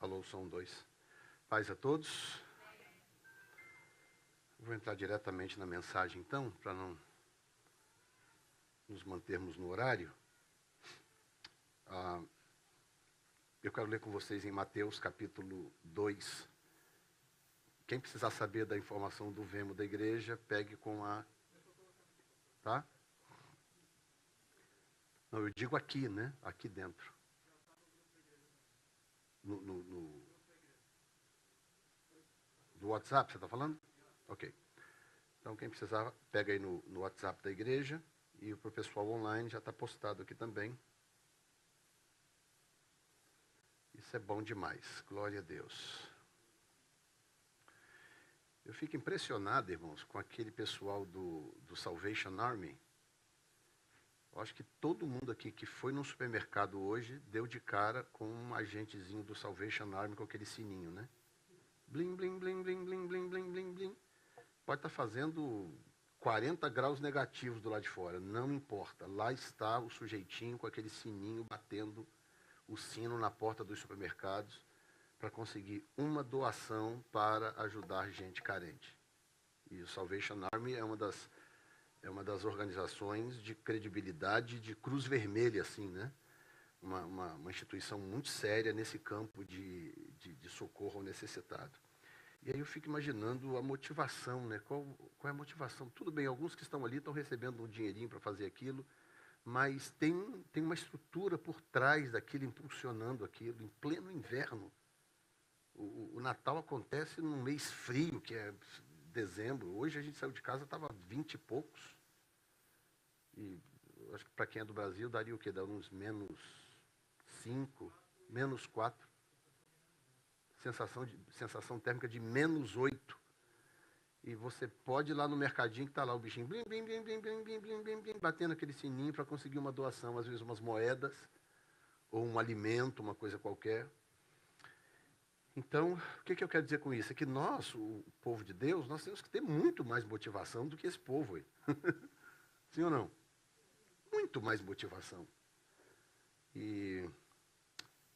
Alô, som 2. Paz a todos. Vou entrar diretamente na mensagem, então, para não nos mantermos no horário. Eu quero ler com vocês em Mateus, capítulo 2. Quem precisar saber da informação do Vemo da igreja, pegue com a... Tá? Não, eu digo aqui, né? Aqui dentro. No WhatsApp, você está falando? Ok. Então, quem precisar, pega aí no WhatsApp da igreja. E para o pessoal online já está postado aqui também. Isso é bom demais. Glória a Deus. Eu fico impressionado, irmãos, com aquele pessoal do Salvation Army. Eu acho que todo mundo aqui que foi no supermercado hoje deu de cara com um agentezinho do Salvation Army com aquele sininho, né? Blim, blim, blim, blim, blim, blim, blim, blim, blim. Pode estar fazendo 40 graus negativos do lado de fora, não importa. Lá está o sujeitinho com aquele sininho batendo o sino na porta dos supermercados para conseguir uma doação para ajudar gente carente. E o Salvation Army é uma das organizações de credibilidade de Cruz Vermelha, assim, né? Uma instituição muito séria nesse campo de socorro ao necessitado. E aí eu fico imaginando a motivação, né? Qual é a motivação? Tudo bem, alguns que estão ali estão recebendo um dinheirinho para fazer aquilo, mas tem uma estrutura por trás daquilo, impulsionando aquilo, em pleno inverno. O Natal acontece num mês frio, que é dezembro. Hoje a gente saiu de casa, estava 20 e poucos. E acho que para quem é do Brasil daria o quê? Daria uns -5, -4. Sensação térmica de -8. E você pode ir lá no mercadinho que está lá o bichinho blim, blim, blim, blim, blim, blim, blim, blim, blim, batendo aquele sininho para conseguir uma doação, às vezes umas moedas, ou um alimento, uma coisa qualquer. Então, o que eu quero dizer com isso? É que nós, o povo de Deus, nós temos que ter muito mais motivação do que esse povo aí. Sim ou não? Muito mais motivação.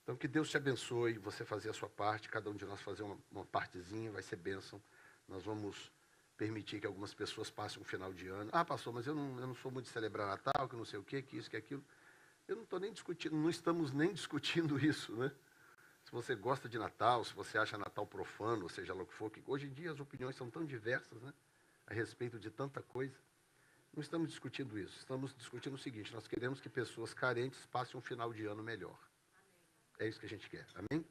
Então, que Deus te abençoe, você fazer a sua parte, cada um de nós fazer uma partezinha, vai ser bênção. Nós vamos permitir que algumas pessoas passem um final de ano. Ah, pastor, mas eu não sou muito de celebrar Natal, que não sei o quê, que isso, que aquilo. Eu não estou nem discutindo, não estamos nem discutindo isso, né? Se você gosta de Natal, se você acha Natal profano, ou seja lá o que for, que hoje em dia as opiniões são tão diversas, né? A respeito de tanta coisa. Não estamos discutindo isso, estamos discutindo o seguinte: nós queremos que pessoas carentes passem um final de ano melhor. É isso que a gente quer, amém?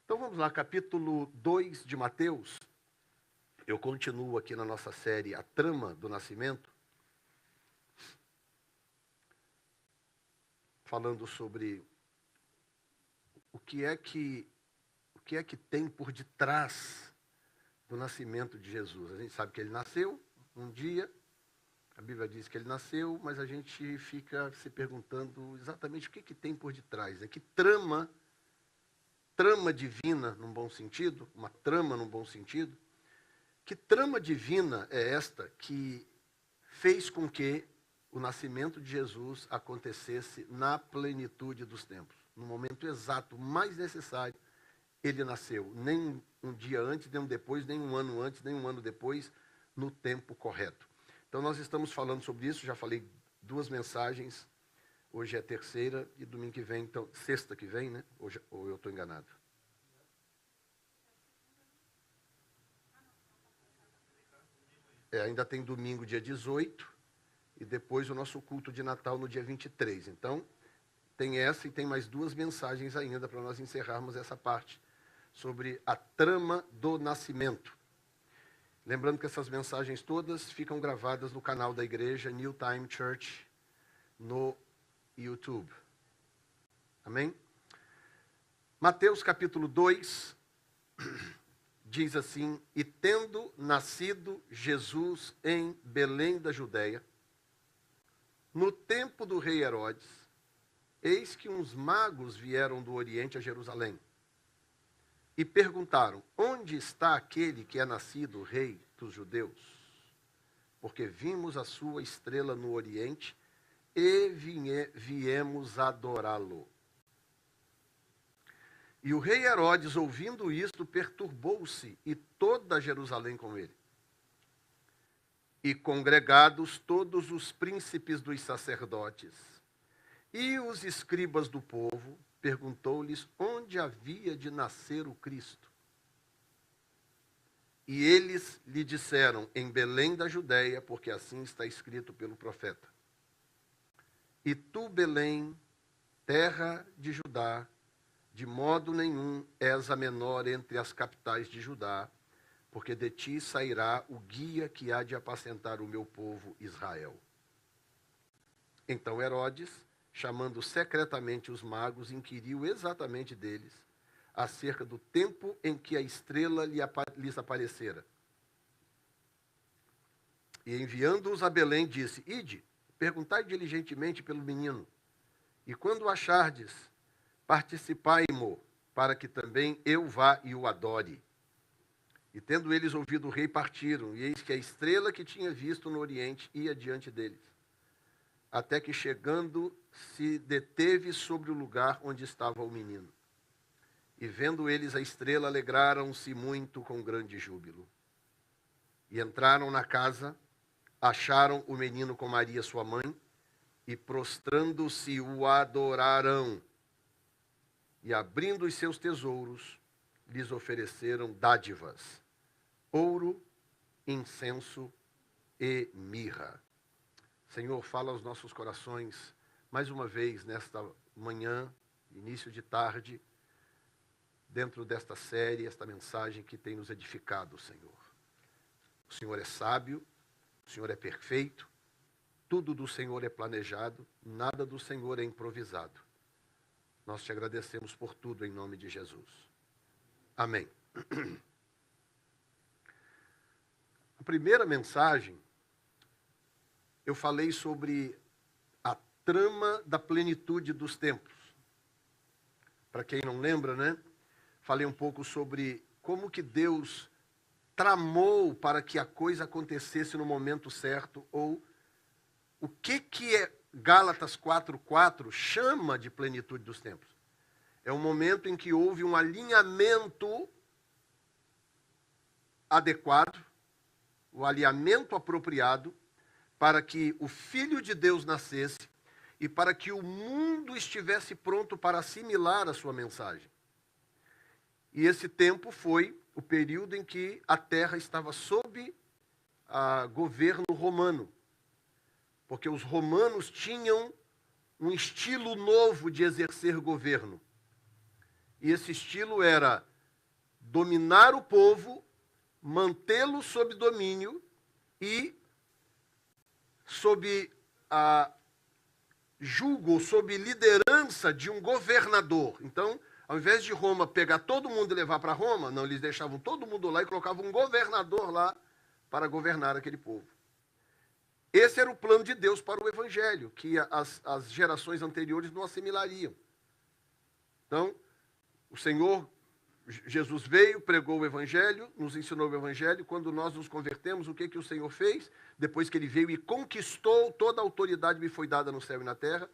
Então vamos lá, capítulo 2 de Mateus. Eu continuo aqui na nossa série A Trama do Nascimento, falando sobre o que é que tem por detrás do nascimento de Jesus. A gente sabe que ele nasceu um dia, a Bíblia diz que ele nasceu, mas a gente fica se perguntando exatamente o que tem por detrás. É que trama divina, num bom sentido, uma trama num bom sentido, que trama divina é esta que fez com que o nascimento de Jesus acontecesse na plenitude dos tempos, no momento exato, mais necessário, ele nasceu, nem um dia antes, nem um depois, nem um ano antes, nem um ano depois, no tempo correto. Então nós estamos falando sobre isso, já falei 2 mensagens, hoje é a terceira e domingo que vem, então, sexta que vem, né? Hoje, ou eu estou enganado? Ainda tem domingo, dia 18, e depois o nosso culto de Natal no dia 23. Então, tem essa e tem mais 2 mensagens ainda para nós encerrarmos essa parte sobre a trama do nascimento. Lembrando que essas mensagens todas ficam gravadas no canal da igreja New Time Church no YouTube. Amém? Mateus capítulo 2 diz assim: E tendo nascido Jesus em Belém da Judéia, no tempo do rei Herodes, eis que uns magos vieram do Oriente a Jerusalém e perguntaram: onde está aquele que é nascido rei dos judeus? Porque vimos a sua estrela no Oriente e viemos adorá-lo. E o rei Herodes, ouvindo isto, perturbou-se, e toda Jerusalém com ele. E congregados todos os príncipes dos sacerdotes e os escribas do povo, perguntou-lhes onde havia de nascer o Cristo. E eles lhe disseram, em Belém da Judéia, porque assim está escrito pelo profeta. E tu, Belém, terra de Judá, de modo nenhum és a menor entre as capitais de Judá, porque de ti sairá o guia que há de apacentar o meu povo Israel. Então Herodes, chamando secretamente os magos, inquiriu exatamente deles, acerca do tempo em que a estrela lhes aparecera. E enviando-os a Belém, disse, ide, perguntai diligentemente pelo menino, e quando o achardes, participai-mo, para que também eu vá e o adore. E tendo eles ouvido o rei, partiram, e eis que a estrela que tinha visto no oriente ia diante deles, até que chegando se deteve sobre o lugar onde estava o menino. E vendo eles a estrela, alegraram-se muito com grande júbilo. E entraram na casa, acharam o menino com Maria sua mãe, e prostrando-se o adoraram. E abrindo os seus tesouros, lhes ofereceram dádivas, ouro, incenso e mirra. Senhor, fala aos nossos corações, mais uma vez, nesta manhã, início de tarde, dentro desta série, esta mensagem que tem nos edificado, Senhor. O Senhor é sábio, o Senhor é perfeito, tudo do Senhor é planejado, nada do Senhor é improvisado. Nós te agradecemos por tudo em nome de Jesus. Amém. A primeira mensagem, eu falei sobre a trama da plenitude dos tempos. Para quem não lembra, né? Falei um pouco sobre como que Deus tramou para que a coisa acontecesse no momento certo, ou o que é Gálatas 4:4 chama de plenitude dos tempos. É um momento em que houve um alinhamento adequado, o alinhamento apropriado, para que o Filho de Deus nascesse e para que o mundo estivesse pronto para assimilar a sua mensagem. E esse tempo foi o período em que a terra estava sob governo romano, porque os romanos tinham um estilo novo de exercer governo. E esse estilo era dominar o povo, mantê-lo sob domínio e sob julgo, sob liderança de um governador. Então, ao invés de Roma pegar todo mundo e levar para Roma, não, eles deixavam todo mundo lá e colocavam um governador lá para governar aquele povo. Esse era o plano de Deus para o Evangelho, que as gerações anteriores não assimilariam. Então, o Senhor Jesus veio, pregou o Evangelho, nos ensinou o Evangelho. Quando nós nos convertemos, o que o Senhor fez? Depois que ele veio e conquistou, toda a autoridade me foi dada no céu e na terra.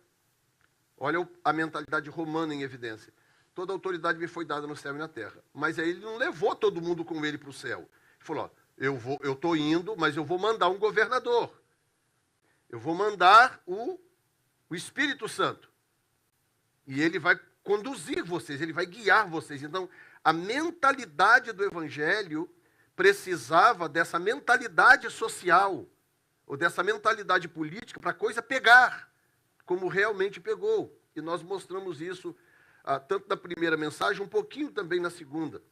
Olha a mentalidade romana em evidência. Toda a autoridade me foi dada no céu e na terra. Mas aí ele não levou todo mundo com ele para o céu. Ele falou, eu estou indo, mas eu vou mandar um governador. Eu vou mandar o Espírito Santo. E ele vai conduzir vocês, ele vai guiar vocês. Então, a mentalidade do Evangelho precisava dessa mentalidade social, ou dessa mentalidade política, para a coisa pegar, como realmente pegou. E nós mostramos isso, tanto na primeira mensagem, um pouquinho também na segunda.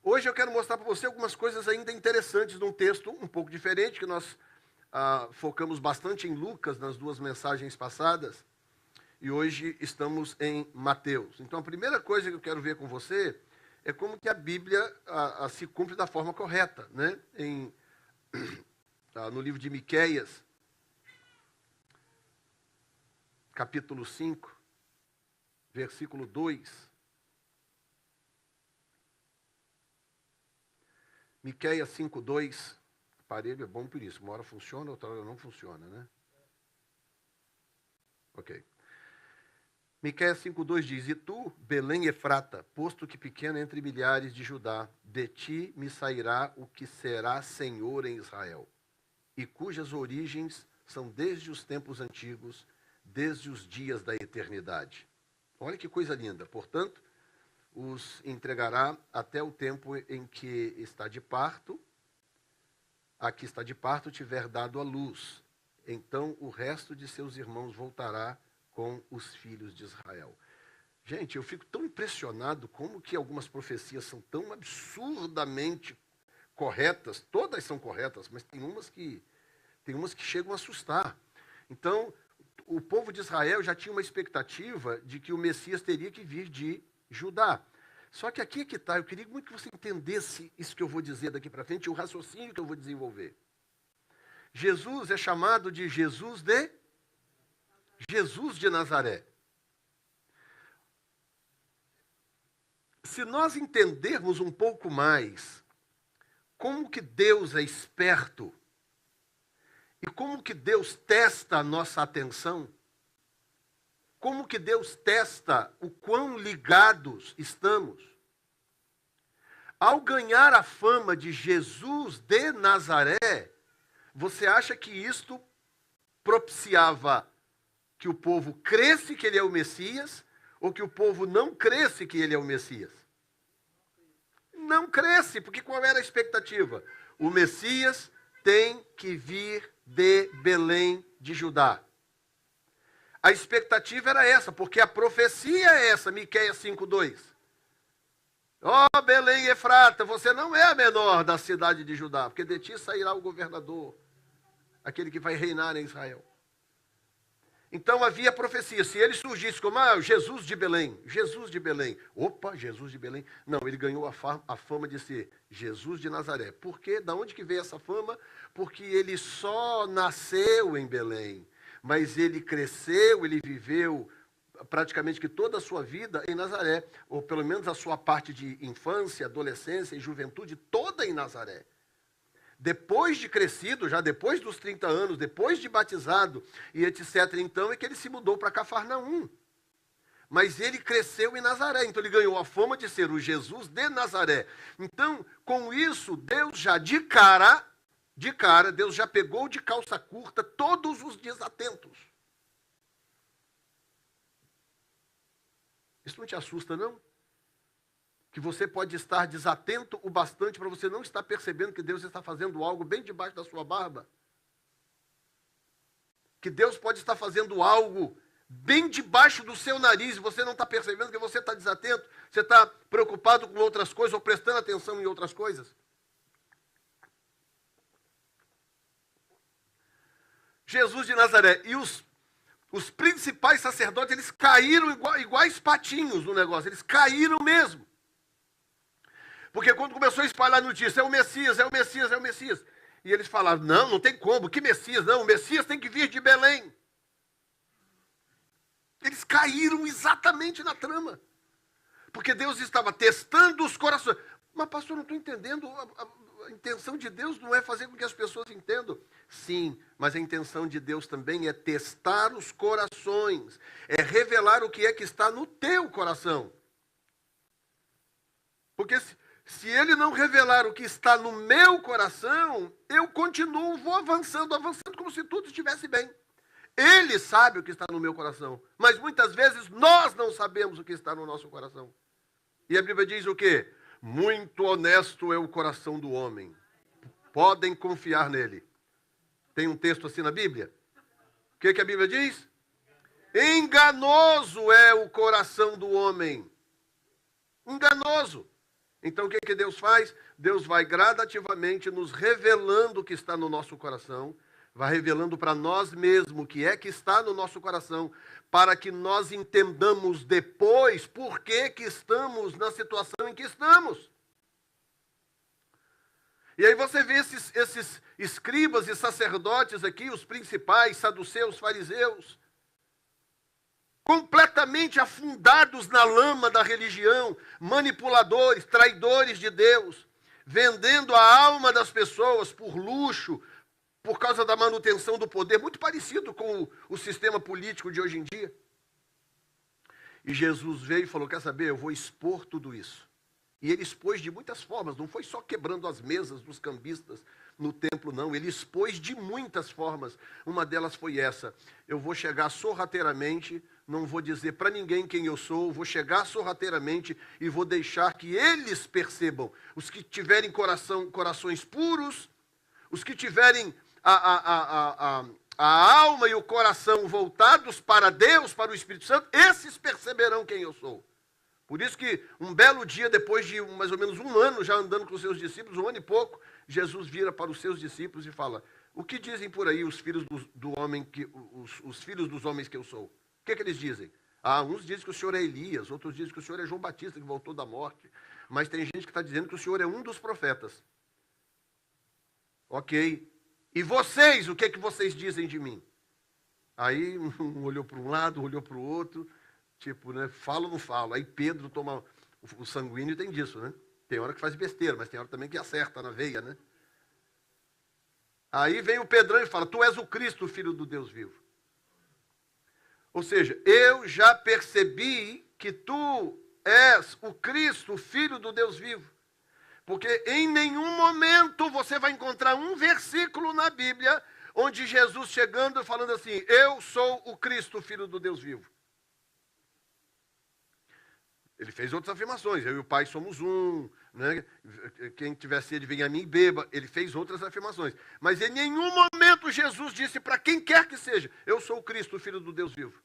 Hoje eu quero mostrar para você algumas coisas ainda interessantes num texto um pouco diferente, que nós focamos bastante em Lucas nas duas mensagens passadas, e hoje estamos em Mateus. Então, a primeira coisa que eu quero ver com você é como que a Bíblia se cumpre da forma correta, né? No livro de Miqueias, capítulo 5, versículo 2. Miqueias 5:2. Aparelho é bom por isso. Uma hora funciona, outra hora não funciona, né? Ok. Miqueias 5,2 diz: E tu, Belém Efrata, posto que pequeno entre milhares de Judá, de ti me sairá o que será senhor em Israel, e cujas origens são desde os tempos antigos, desde os dias da eternidade. Olha que coisa linda. Portanto, os entregará até o tempo em que está de parto, a que está de parto tiver dado a luz. Então o resto de seus irmãos voltará com os filhos de Israel. Gente, eu fico tão impressionado como que algumas profecias são tão absurdamente corretas. Todas são corretas, mas tem umas que chegam a assustar. Então, o povo de Israel já tinha uma expectativa de que o Messias teria que vir de Judá. Só que aqui é que está, eu queria muito que você entendesse isso que eu vou dizer daqui para frente, o raciocínio que eu vou desenvolver. Jesus é chamado de Jesus de Nazaré. Se nós entendermos um pouco mais como que Deus é esperto e como que Deus testa a nossa atenção, como que Deus testa o quão ligados estamos, ao ganhar a fama de Jesus de Nazaré, você acha que isto propiciava que o povo cresce que ele é o Messias, ou que o povo não cresce que ele é o Messias? Não cresce, porque qual era a expectativa? O Messias tem que vir de Belém de Judá. A expectativa era essa, porque a profecia é essa, Miqueias 5,2. Ó Belém Efrata, você não é a menor da cidade de Judá, porque de ti sairá o governador, aquele que vai reinar em Israel. Então havia profecia, se ele surgisse como Jesus de Belém, opa, Jesus de Belém. Não, ele ganhou a fama de ser Jesus de Nazaré. Por quê? Da onde que veio essa fama? Porque ele só nasceu em Belém, mas ele cresceu, ele viveu praticamente que toda a sua vida em Nazaré, ou pelo menos a sua parte de infância, adolescência e juventude toda em Nazaré. Depois de crescido, já depois dos 30 anos, depois de batizado e etc., então é que ele se mudou para Cafarnaum. Mas ele cresceu em Nazaré, então ele ganhou a fama de ser o Jesus de Nazaré. Então, com isso, Deus já de cara, Deus já pegou de calça curta todos os desatentos. Isso não te assusta, não? Que você pode estar desatento o bastante para você não estar percebendo que Deus está fazendo algo bem debaixo da sua barba. Que Deus pode estar fazendo algo bem debaixo do seu nariz e você não está percebendo que você está desatento, você está preocupado com outras coisas ou prestando atenção em outras coisas. Jesus de Nazaré e os principais sacerdotes, eles caíram iguais patinhos no negócio, eles caíram mesmo. Porque quando começou a espalhar a notícia, é o Messias, é o Messias, é o Messias. E eles falaram, não tem como, que Messias? Não, o Messias tem que vir de Belém. Eles caíram exatamente na trama. Porque Deus estava testando os corações. Mas pastor, não estou entendendo, a intenção de Deus não é fazer com que as pessoas entendam. Sim, mas a intenção de Deus também é testar os corações. É revelar o que é que está no teu coração. Porque se ele não revelar o que está no meu coração, eu continuo, vou avançando como se tudo estivesse bem. Ele sabe o que está no meu coração, mas muitas vezes nós não sabemos o que está no nosso coração. E a Bíblia diz o quê? Muito honesto é o coração do homem. Podem confiar nele. Tem um texto assim na Bíblia? O que a Bíblia diz? Enganoso é o coração do homem. Enganoso. Então o que Deus faz? Deus vai gradativamente nos revelando o que está no nosso coração, vai revelando para nós mesmos o que é que está no nosso coração, para que nós entendamos depois por que estamos na situação em que estamos. E aí você vê esses escribas e sacerdotes aqui, os principais, saduceus, fariseus, completamente afundados na lama da religião, manipuladores, traidores de Deus, vendendo a alma das pessoas por luxo, por causa da manutenção do poder, muito parecido com o sistema político de hoje em dia. E Jesus veio e falou, quer saber, eu vou expor tudo isso. E ele expôs de muitas formas, não foi só quebrando as mesas dos cambistas no templo, não. Ele expôs de muitas formas. Uma delas foi essa: eu vou chegar sorrateiramente, não vou dizer para ninguém quem eu sou, vou chegar sorrateiramente e vou deixar que eles percebam. Os que tiverem corações puros, os que tiverem a alma e o coração voltados para Deus, para o Espírito Santo, esses perceberão quem eu sou. Por isso que um belo dia, depois de mais ou menos um ano já andando com os seus discípulos, um ano e pouco, Jesus vira para os seus discípulos e fala, o que dizem por aí os filhos os filhos dos homens que eu sou? O que eles dizem? Uns dizem que o Senhor é Elias, outros dizem que o Senhor é João Batista, que voltou da morte. Mas tem gente que está dizendo que o Senhor é um dos profetas. Ok. E vocês, o que vocês dizem de mim? Aí um olhou para um lado, olhou para o outro, tipo, né, falo ou não falo? Aí Pedro toma, o sanguíneo tem disso, né? Tem hora que faz besteira, mas tem hora também que acerta na veia, né? Aí vem o Pedrão e fala, tu és o Cristo, o Filho do Deus vivo. Ou seja, eu já percebi que tu és o Cristo, o Filho do Deus vivo. Porque em nenhum momento você vai encontrar um versículo na Bíblia onde Jesus chegando e falando assim, eu sou o Cristo, o Filho do Deus vivo. Ele fez outras afirmações, eu e o Pai somos um, né? Quem tiver sede venha a mim e beba. Ele fez outras afirmações. Mas em nenhum momento Jesus disse para quem quer que seja, eu sou o Cristo, o Filho do Deus vivo.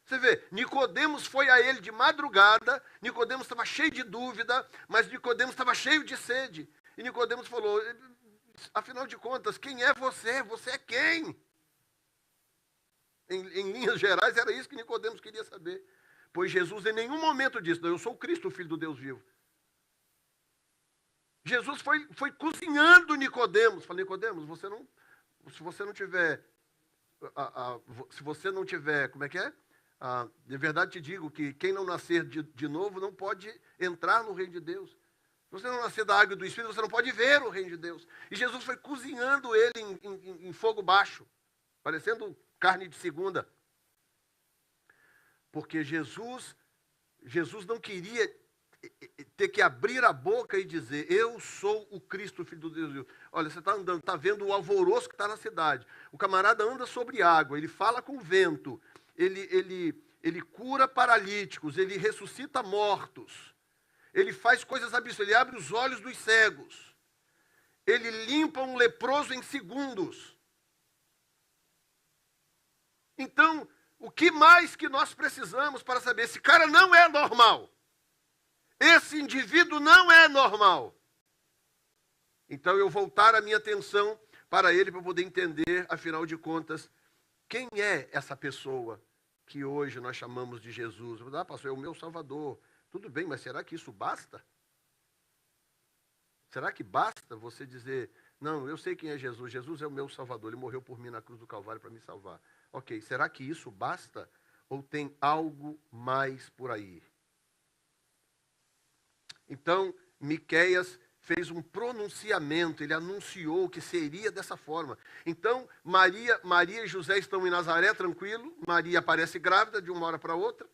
Você vê, Nicodemos foi a ele de madrugada, Nicodemos estava cheio de dúvida, mas Nicodemos estava cheio de sede. E Nicodemos falou, afinal de contas, quem é você? Você é quem? Em linhas gerais, era isso que Nicodemos queria saber. Pois Jesus em nenhum momento disse, não, eu sou o Cristo, o Filho do Deus vivo. Jesus foi cozinhando Nicodemos. Falei, Nicodemos, se você não tiver, como é que é? De verdade te digo que quem não nascer de novo não pode entrar no reino de Deus. Se você não nascer da água e do Espírito, você não pode ver o reino de Deus. E Jesus foi cozinhando ele em fogo baixo, parecendo carne de segunda. Porque Jesus não queria ter que abrir a boca e dizer, eu sou o Cristo, o Filho do Deus vivo. Olha, você está andando, está vendo o alvoroço que está na cidade. O camarada anda sobre água, ele fala com o vento, ele cura paralíticos, ele ressuscita mortos, ele faz coisas absurdas, ele abre os olhos dos cegos, ele limpa um leproso em segundos. Então, o que mais que nós precisamos para saber? Esse cara não é normal. Esse indivíduo não é normal. Então eu voltar a minha atenção para ele para poder entender, afinal de contas, quem é essa pessoa que hoje nós chamamos de Jesus? Pastor, é o meu Salvador. Tudo bem, mas será que isso basta? Será que basta você dizer, não, eu sei quem é Jesus, Jesus é o meu Salvador, ele morreu por mim na cruz do Calvário para me salvar. Ok, será que isso basta? Ou tem algo mais por aí? Então, Miqueias fez um pronunciamento, ele anunciou que seria dessa forma. Então, Maria e José estão em Nazaré, tranquilo. Maria aparece grávida de uma hora para outra.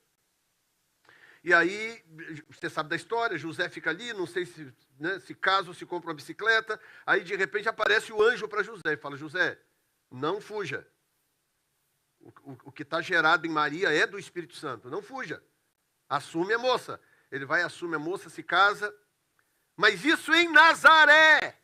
E aí, você sabe da história, José fica ali, não sei se casa ou se compra uma bicicleta. Aí, de repente, aparece o anjo para José e fala, José, não fuja. O que está gerado em Maria é do Espírito Santo, não fuja. Assume a moça. Ele vai, assume a moça, se casa. Mas isso em Nazaré.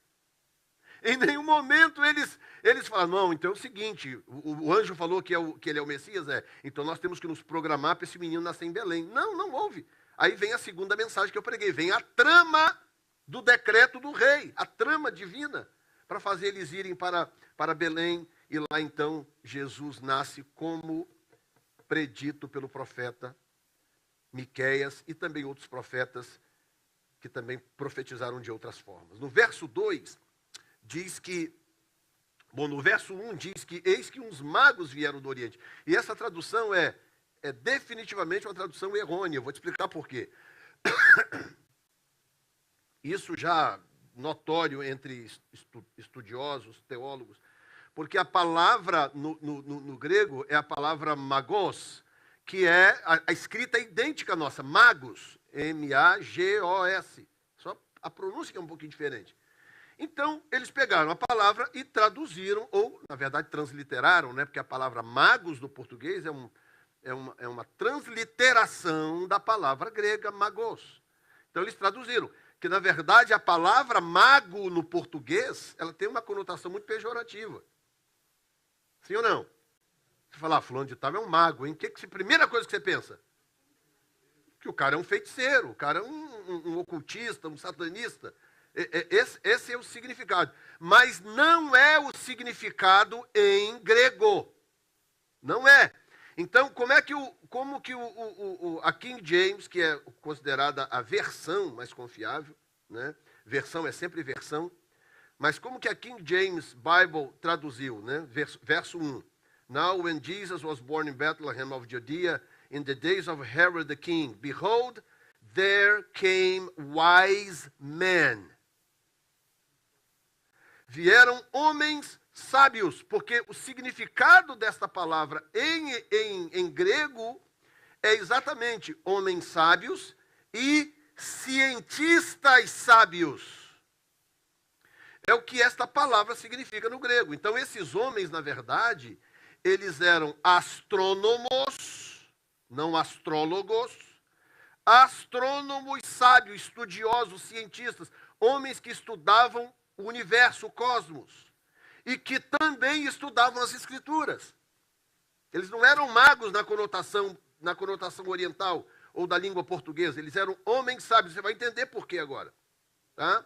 Em nenhum momento eles falam, não, então é o seguinte, o anjo falou que ele é o Messias, então nós temos que nos programar para esse menino nascer em Belém. Não houve. Aí vem a segunda mensagem que eu preguei, vem a trama do decreto do rei, a trama divina, para fazer eles irem para Belém, e lá então Jesus nasce como predito pelo profeta Miqueias e também outros profetas que também profetizaram de outras formas. No verso 2, diz que, no verso 1 diz que, eis que uns magos vieram do Oriente. E essa tradução é definitivamente uma tradução errônea. Eu vou te explicar por quê. Isso já notório entre estudiosos, teólogos, porque a palavra no grego é a palavra magos, que é a escrita é idêntica à nossa, magos, M-A-G-O-S. Só a pronúncia que é um pouquinho diferente. Então, eles pegaram a palavra e traduziram, ou, na verdade, transliteraram, né? Porque a palavra magos no português é uma transliteração da palavra grega magos. Então, eles traduziram. Que, na verdade, a palavra mago no português, ela tem uma conotação muito pejorativa. Sim ou não? Você fala, fulano de tal é um mago, hein? Primeira coisa que você pensa? Que o cara é um feiticeiro, o cara é um ocultista, um satanista. Esse é o significado. Mas não é o significado em grego. Não é. Então, como que a King James, que é considerada a versão mais confiável, né? Versão é sempre versão, mas como que a King James Bible traduziu, né? Verso 1. Now when Jesus was born in Bethlehem of Judea, in the days of Herod the king, behold, there came wise men. Vieram homens sábios, porque o significado desta palavra em grego é exatamente homens sábios e cientistas sábios. É o que esta palavra significa no grego. Então, esses homens, na verdade, eles eram astrônomos, não astrólogos, astrônomos sábios, estudiosos, cientistas, homens que estudavam o universo, o cosmos, e que também estudavam as escrituras. Eles não eram magos na conotação oriental ou da língua portuguesa, eles eram homens sábios. Você vai entender por quê agora. Tá?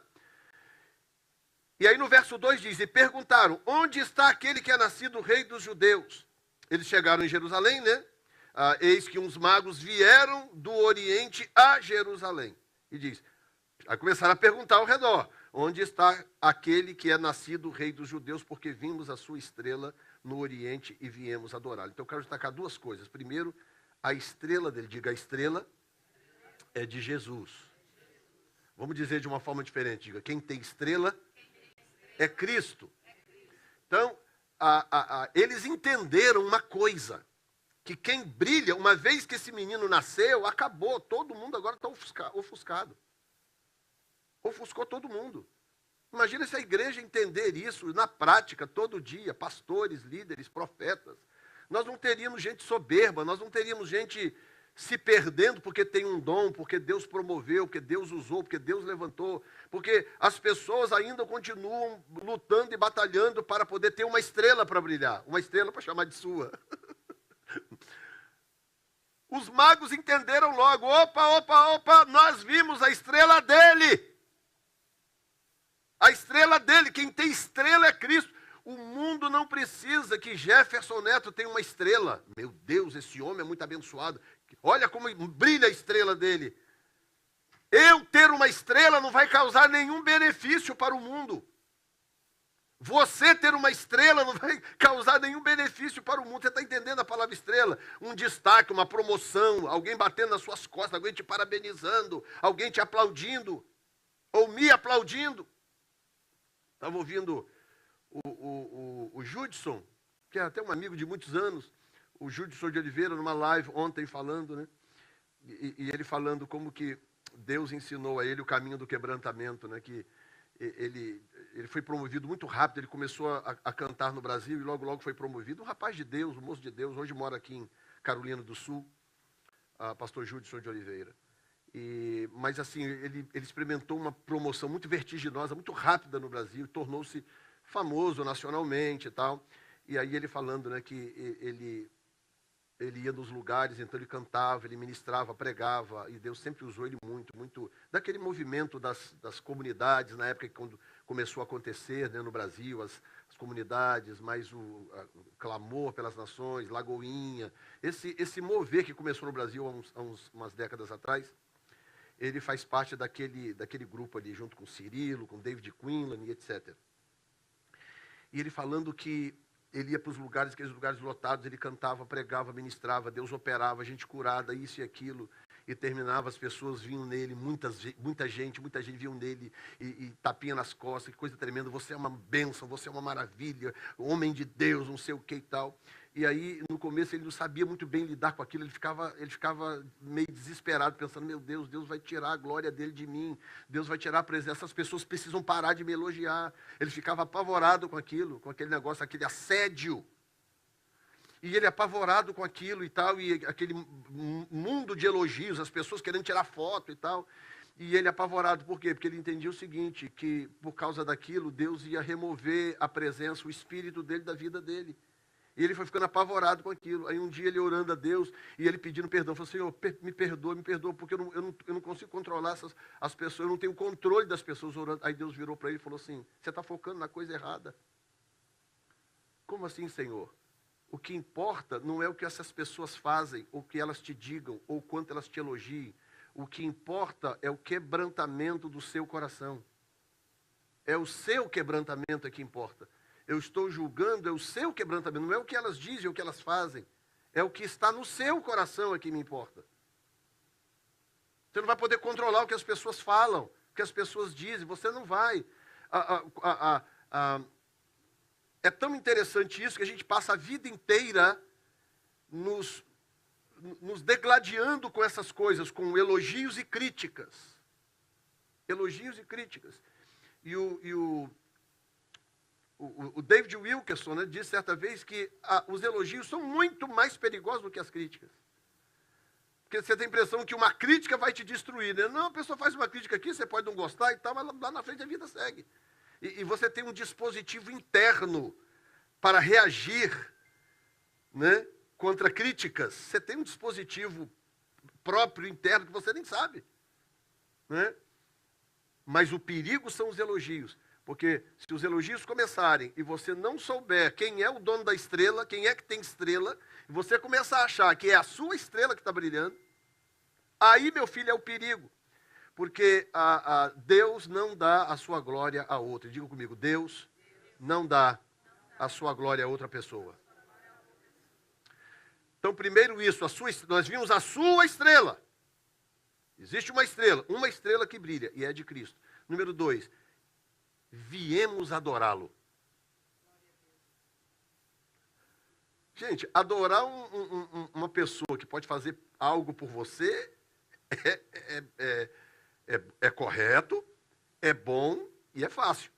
E aí no verso 2 diz, e perguntaram, onde está aquele que é nascido rei dos judeus? Eles chegaram em Jerusalém, né? Eis que uns magos vieram do Oriente a Jerusalém. E diz, aí começaram a perguntar ao redor, onde está aquele que é nascido rei dos judeus, porque vimos a sua estrela no Oriente e viemos adorá-lo. Então eu quero destacar duas coisas. Primeiro, a estrela dele, diga, a estrela é de Jesus. Vamos dizer de uma forma diferente, diga, quem tem estrela é Cristo. Então, eles entenderam uma coisa, que quem brilha, uma vez que esse menino nasceu, acabou, todo mundo agora está ofuscado. Ofuscou todo mundo. Imagina se a igreja entender isso na prática, todo dia, pastores, líderes, profetas. Nós não teríamos gente soberba, nós não teríamos gente se perdendo porque tem um dom, porque Deus promoveu, porque Deus usou, porque Deus levantou, porque as pessoas ainda continuam lutando e batalhando para poder ter uma estrela para brilhar, uma estrela para chamar de sua. Os magos entenderam logo, opa, nós vimos a estrela dele. A estrela dele, quem tem estrela é Cristo. O mundo não precisa que Jefferson Neto tenha uma estrela. Meu Deus, esse homem é muito abençoado. Olha como brilha a estrela dele. Eu ter uma estrela não vai causar nenhum benefício para o mundo. Você ter uma estrela não vai causar nenhum benefício para o mundo. Você está entendendo a palavra estrela? Um destaque, uma promoção, alguém batendo nas suas costas, alguém te parabenizando, alguém te aplaudindo, ou me aplaudindo. Estava ouvindo o Judson, que é até um amigo de muitos anos, o Judson de Oliveira, numa live ontem falando, né? E ele falando como que Deus ensinou a ele o caminho do quebrantamento, né? Que ele foi promovido muito rápido, ele começou a cantar no Brasil e logo foi promovido. Um rapaz de Deus, um moço de Deus, hoje mora aqui em Carolina do Sul, pastor Judson de Oliveira. Mas assim, ele experimentou uma promoção muito vertiginosa, muito rápida no Brasil, tornou-se famoso nacionalmente e tal. E aí ele falando, né, que ele ia nos lugares, então ele cantava, ele ministrava, pregava, e Deus sempre usou ele muito, daquele movimento das comunidades, na época quando começou a acontecer, né, no Brasil, as comunidades, mais o clamor pelas nações, Lagoinha, esse mover que começou no Brasil há umas décadas atrás. Ele faz parte daquele grupo ali, junto com Cirilo, com David Quinlan e etc. E ele falando que ele ia para os lugares, aqueles lugares lotados, ele cantava, pregava, ministrava, Deus operava, gente curada, isso e aquilo. e terminava, as pessoas vinham nele, muita gente vinha nele e tapinha nas costas, que coisa tremenda, você é uma bênção, você é uma maravilha, homem de Deus, não sei o que e tal. E aí, no começo, ele não sabia muito bem lidar com aquilo, ele ficava meio desesperado, pensando, meu Deus, Deus vai tirar a glória dele de mim, Deus vai tirar a presença, essas pessoas precisam parar de me elogiar. Ele ficava apavorado com aquilo, com aquele negócio, aquele assédio. E ele apavorado com aquilo e tal, e aquele mundo de elogios, as pessoas querendo tirar foto e tal. E ele apavorado, por quê? Porque ele entendia o seguinte, que por causa daquilo, Deus ia remover a presença, o espírito dele da vida dele. E ele foi ficando apavorado com aquilo. Aí um dia ele orando a Deus, e ele pedindo perdão, falou, Senhor, me perdoa, porque eu não consigo controlar as pessoas, eu não tenho controle das pessoas orando. Aí Deus virou para ele e falou assim, você está focando na coisa errada. Como assim, Senhor? O que importa não é o que essas pessoas fazem, ou o que elas te digam, ou o quanto elas te elogiem. O que importa é o quebrantamento do seu coração. É o seu quebrantamento que importa. Eu estou julgando, é o seu quebrantamento. Não é o que elas dizem, o que elas fazem. É o que está no seu coração que me importa. Você não vai poder controlar o que as pessoas falam, o que as pessoas dizem. Você não vai. É tão interessante isso que a gente passa a vida inteira nos degladiando com essas coisas, com elogios e críticas. Elogios e críticas. E o David Wilkerson, né, disse certa vez que os elogios são muito mais perigosos do que as críticas. Porque você tem a impressão que uma crítica vai te destruir. Né? Não, a pessoa faz uma crítica aqui, você pode não gostar e tal, mas lá na frente a vida segue. E você tem um dispositivo interno para reagir, né, contra críticas. Você tem um dispositivo próprio, interno, que você nem sabe. Né? Mas o perigo são os elogios. Porque se os elogios começarem e você não souber quem é o dono da estrela, quem é que tem estrela, e você começa a achar que é a sua estrela que está brilhando, aí, meu filho, é o perigo. Porque Deus não dá a sua glória a outro. Diga comigo, Deus não dá a sua glória a outra pessoa. Então, primeiro isso, nós vimos a sua estrela. Existe uma estrela que brilha, e é de Cristo. Número 2, viemos adorá-lo. Gente, adorar uma pessoa que pode fazer algo por você é correto, é bom e é fácil.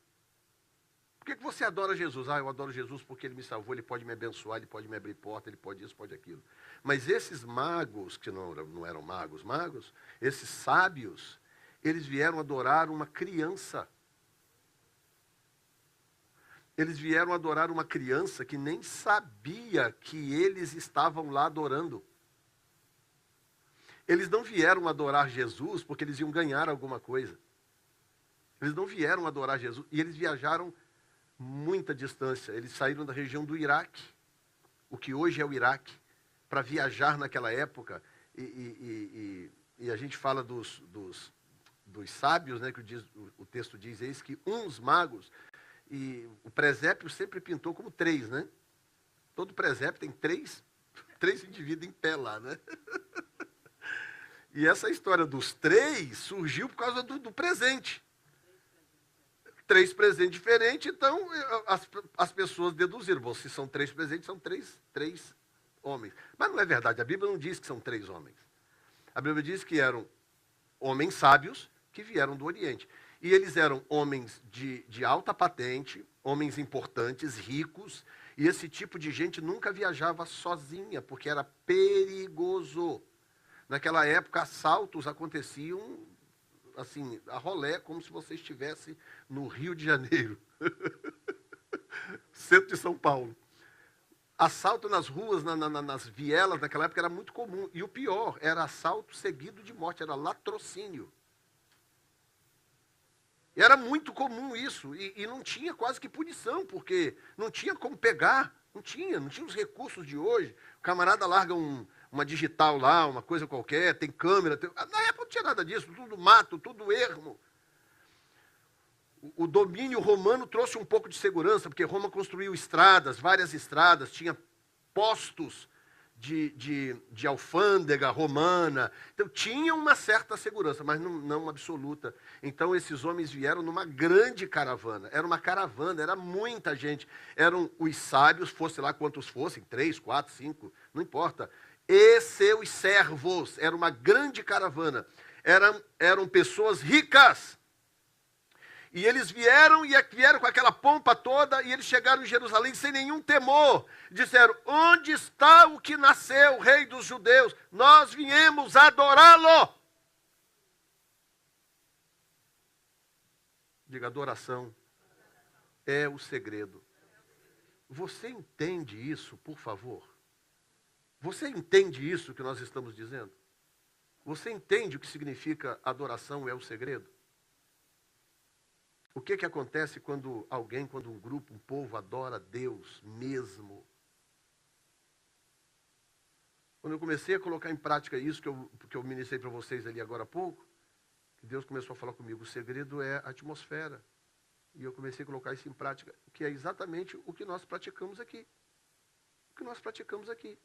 Por que você adora Jesus? Eu adoro Jesus porque ele me salvou, ele pode me abençoar, ele pode me abrir porta, ele pode isso, pode aquilo. Mas esses magos, que não eram magos, esses sábios, eles vieram adorar uma criança. Eles vieram adorar uma criança que nem sabia que eles estavam lá adorando. Eles não vieram adorar Jesus porque eles iam ganhar alguma coisa. Eles não vieram adorar Jesus. E eles viajaram muita distância. Eles saíram da região do Iraque, o que hoje é o Iraque, para viajar naquela época. E a gente fala dos sábios, né, que o texto diz, eis que uns magos, e o presépio sempre pintou como 3, né? Todo presépio tem três indivíduos em pé lá, né? E essa história dos 3 surgiu por causa do presente. 3 presentes diferentes, então as pessoas deduziram, bom, se são 3 presentes, são três homens. Mas não é verdade, a Bíblia não diz que são 3 homens. A Bíblia diz que eram homens sábios que vieram do Oriente. E eles eram homens de alta patente, homens importantes, ricos, e esse tipo de gente nunca viajava sozinha, porque era perigoso. Naquela época, assaltos aconteciam, assim, a rolé, como se você estivesse no Rio de Janeiro, centro de São Paulo. Assalto nas ruas, nas vielas, naquela época era muito comum. E o pior, era assalto seguido de morte, era latrocínio. Era muito comum isso, e não tinha quase que punição, porque não tinha como pegar, não tinha os recursos de hoje. O camarada larga uma digital lá, uma coisa qualquer, tem câmera. Na época não tinha nada disso, tudo mato, tudo ermo. O domínio romano trouxe um pouco de segurança, porque Roma construiu estradas, várias estradas, tinha postos de alfândega romana. Então, tinha uma certa segurança, mas não absoluta. Então, esses homens vieram numa grande caravana. Era uma caravana, era muita gente. Eram os sábios, fosse lá quantos fossem, 3, 4, 5, não importa. E seus servos. Era uma grande caravana. Eram pessoas ricas. E eles vieram com aquela pompa toda, e eles chegaram em Jerusalém sem nenhum temor. Disseram: onde está o que nasceu, o rei dos judeus? Nós viemos adorá-lo. Diga, adoração é o segredo. Você entende isso, por favor? Você entende isso que nós estamos dizendo? Você entende o que significa adoração é o segredo? O que acontece quando um grupo, um povo adora Deus mesmo? Quando eu comecei a colocar em prática isso que eu ministrei para vocês ali agora há pouco, Deus começou a falar comigo, o segredo é a atmosfera. E eu comecei a colocar isso em prática, que é exatamente o que nós praticamos aqui. O que nós praticamos aqui.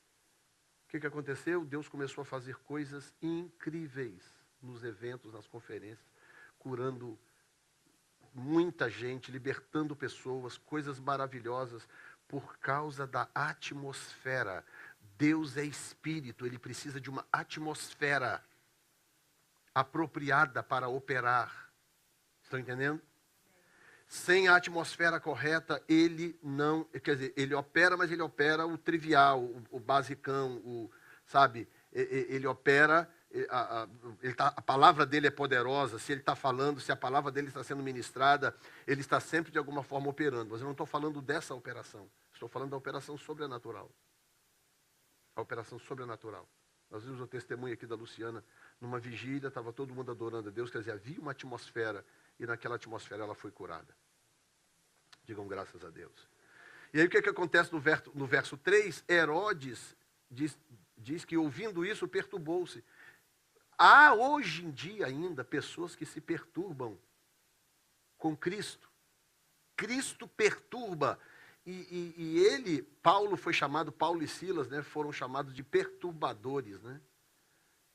O que aconteceu? Deus começou a fazer coisas incríveis nos eventos, nas conferências, curando muita gente, libertando pessoas, coisas maravilhosas, por causa da atmosfera. Deus é espírito, ele precisa de uma atmosfera apropriada para operar. Estão entendendo? Sem a atmosfera correta, ele não... Quer dizer, ele opera, mas ele opera o trivial, o basicão, sabe? Ele opera... A palavra dele é poderosa, se ele está falando, se a palavra dele está sendo ministrada, ele está sempre de alguma forma operando. Mas eu não estou falando dessa operação, estou falando da operação sobrenatural. A operação sobrenatural. Nós vimos o testemunho aqui da Luciana, numa vigília, estava todo mundo adorando a Deus, quer dizer, havia uma atmosfera, e naquela atmosfera ela foi curada. Digam graças a Deus. E aí o que acontece no verso 3? Herodes diz que ouvindo isso perturbou-se. Há hoje em dia ainda pessoas que se perturbam com Cristo. Cristo perturba. E Paulo e Silas, né, foram chamados de perturbadores. Né?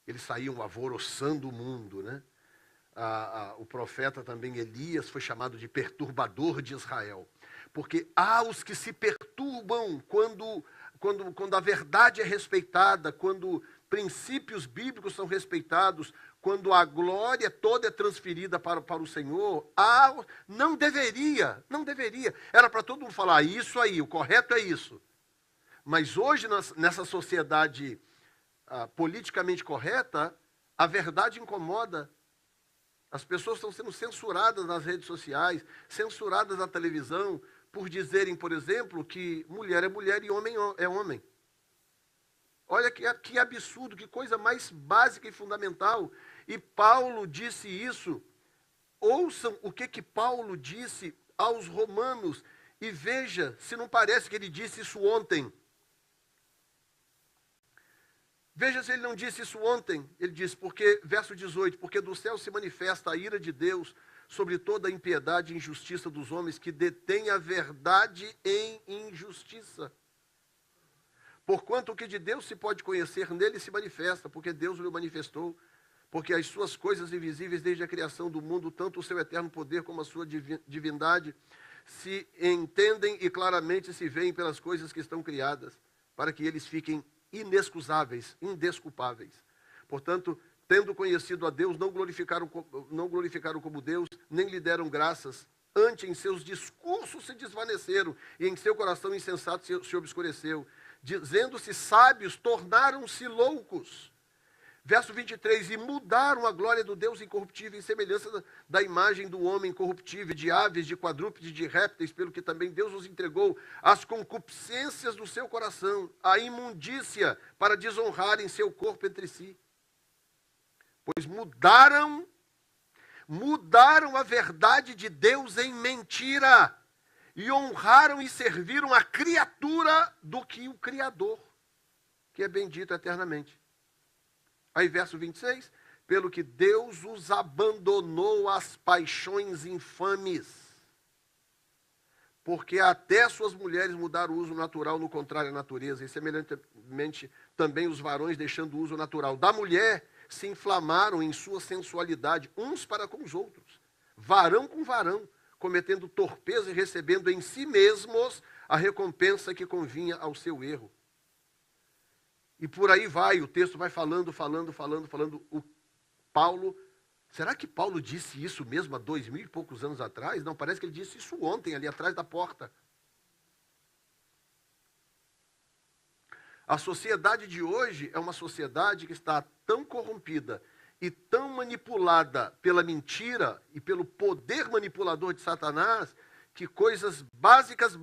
Eles saíam alvoroçando o mundo. Né? O profeta também Elias foi chamado de perturbador de Israel. Porque há os que se perturbam quando a verdade é respeitada, quando princípios bíblicos são respeitados, quando a glória toda é transferida para o Senhor, não deveria. Era para todo mundo falar, isso aí, o correto é isso. Mas hoje, nessa sociedade politicamente correta, a verdade incomoda. As pessoas estão sendo censuradas nas redes sociais, censuradas na televisão, por dizerem, por exemplo, que mulher é mulher e homem é homem. Olha que absurdo, que coisa mais básica e fundamental. E Paulo disse isso. Ouçam o que Paulo disse aos romanos. E veja, se não parece que ele disse isso ontem. Veja se ele não disse isso ontem. Ele disse, verso 18, porque do céu se manifesta a ira de Deus sobre toda a impiedade e injustiça dos homens que detêm a verdade em injustiça. Porquanto o que de Deus se pode conhecer, nele se manifesta, porque Deus o manifestou, porque as suas coisas invisíveis desde a criação do mundo, tanto o seu eterno poder como a sua divindade, se entendem e claramente se veem pelas coisas que estão criadas, para que eles fiquem inexcusáveis, indesculpáveis. Portanto, tendo conhecido a Deus, não glorificaram como Deus, nem lhe deram graças, antes em seus discursos se desvaneceram, e em seu coração insensato se obscureceu. Dizendo-se sábios, tornaram-se loucos. Verso 23, e mudaram a glória do Deus incorruptível em semelhança da imagem do homem corruptível, de aves, de quadrúpedes, de répteis, pelo que também Deus os entregou às concupiscências do seu coração, à imundícia, para desonrarem seu corpo entre si. Pois mudaram a verdade de Deus em mentira, e honraram e serviram a criatura do que o Criador, que é bendito eternamente. Aí verso 26, pelo que Deus os abandonou às paixões infames, porque até suas mulheres mudaram o uso natural no contrário à natureza, e semelhantemente também os varões, deixando o uso natural da mulher, se inflamaram em sua sensualidade, uns para com os outros, varão com varão, cometendo torpeza e recebendo em si mesmos a recompensa que convinha ao seu erro. E por aí vai, o texto vai falando. O Paulo, será que Paulo disse isso mesmo há 2000 e poucos anos atrás? Não, parece que ele disse isso ontem, ali atrás da porta. A sociedade de hoje é uma sociedade que está tão corrompida e tão manipulada pela mentira e pelo poder manipulador de Satanás, que coisas básicas,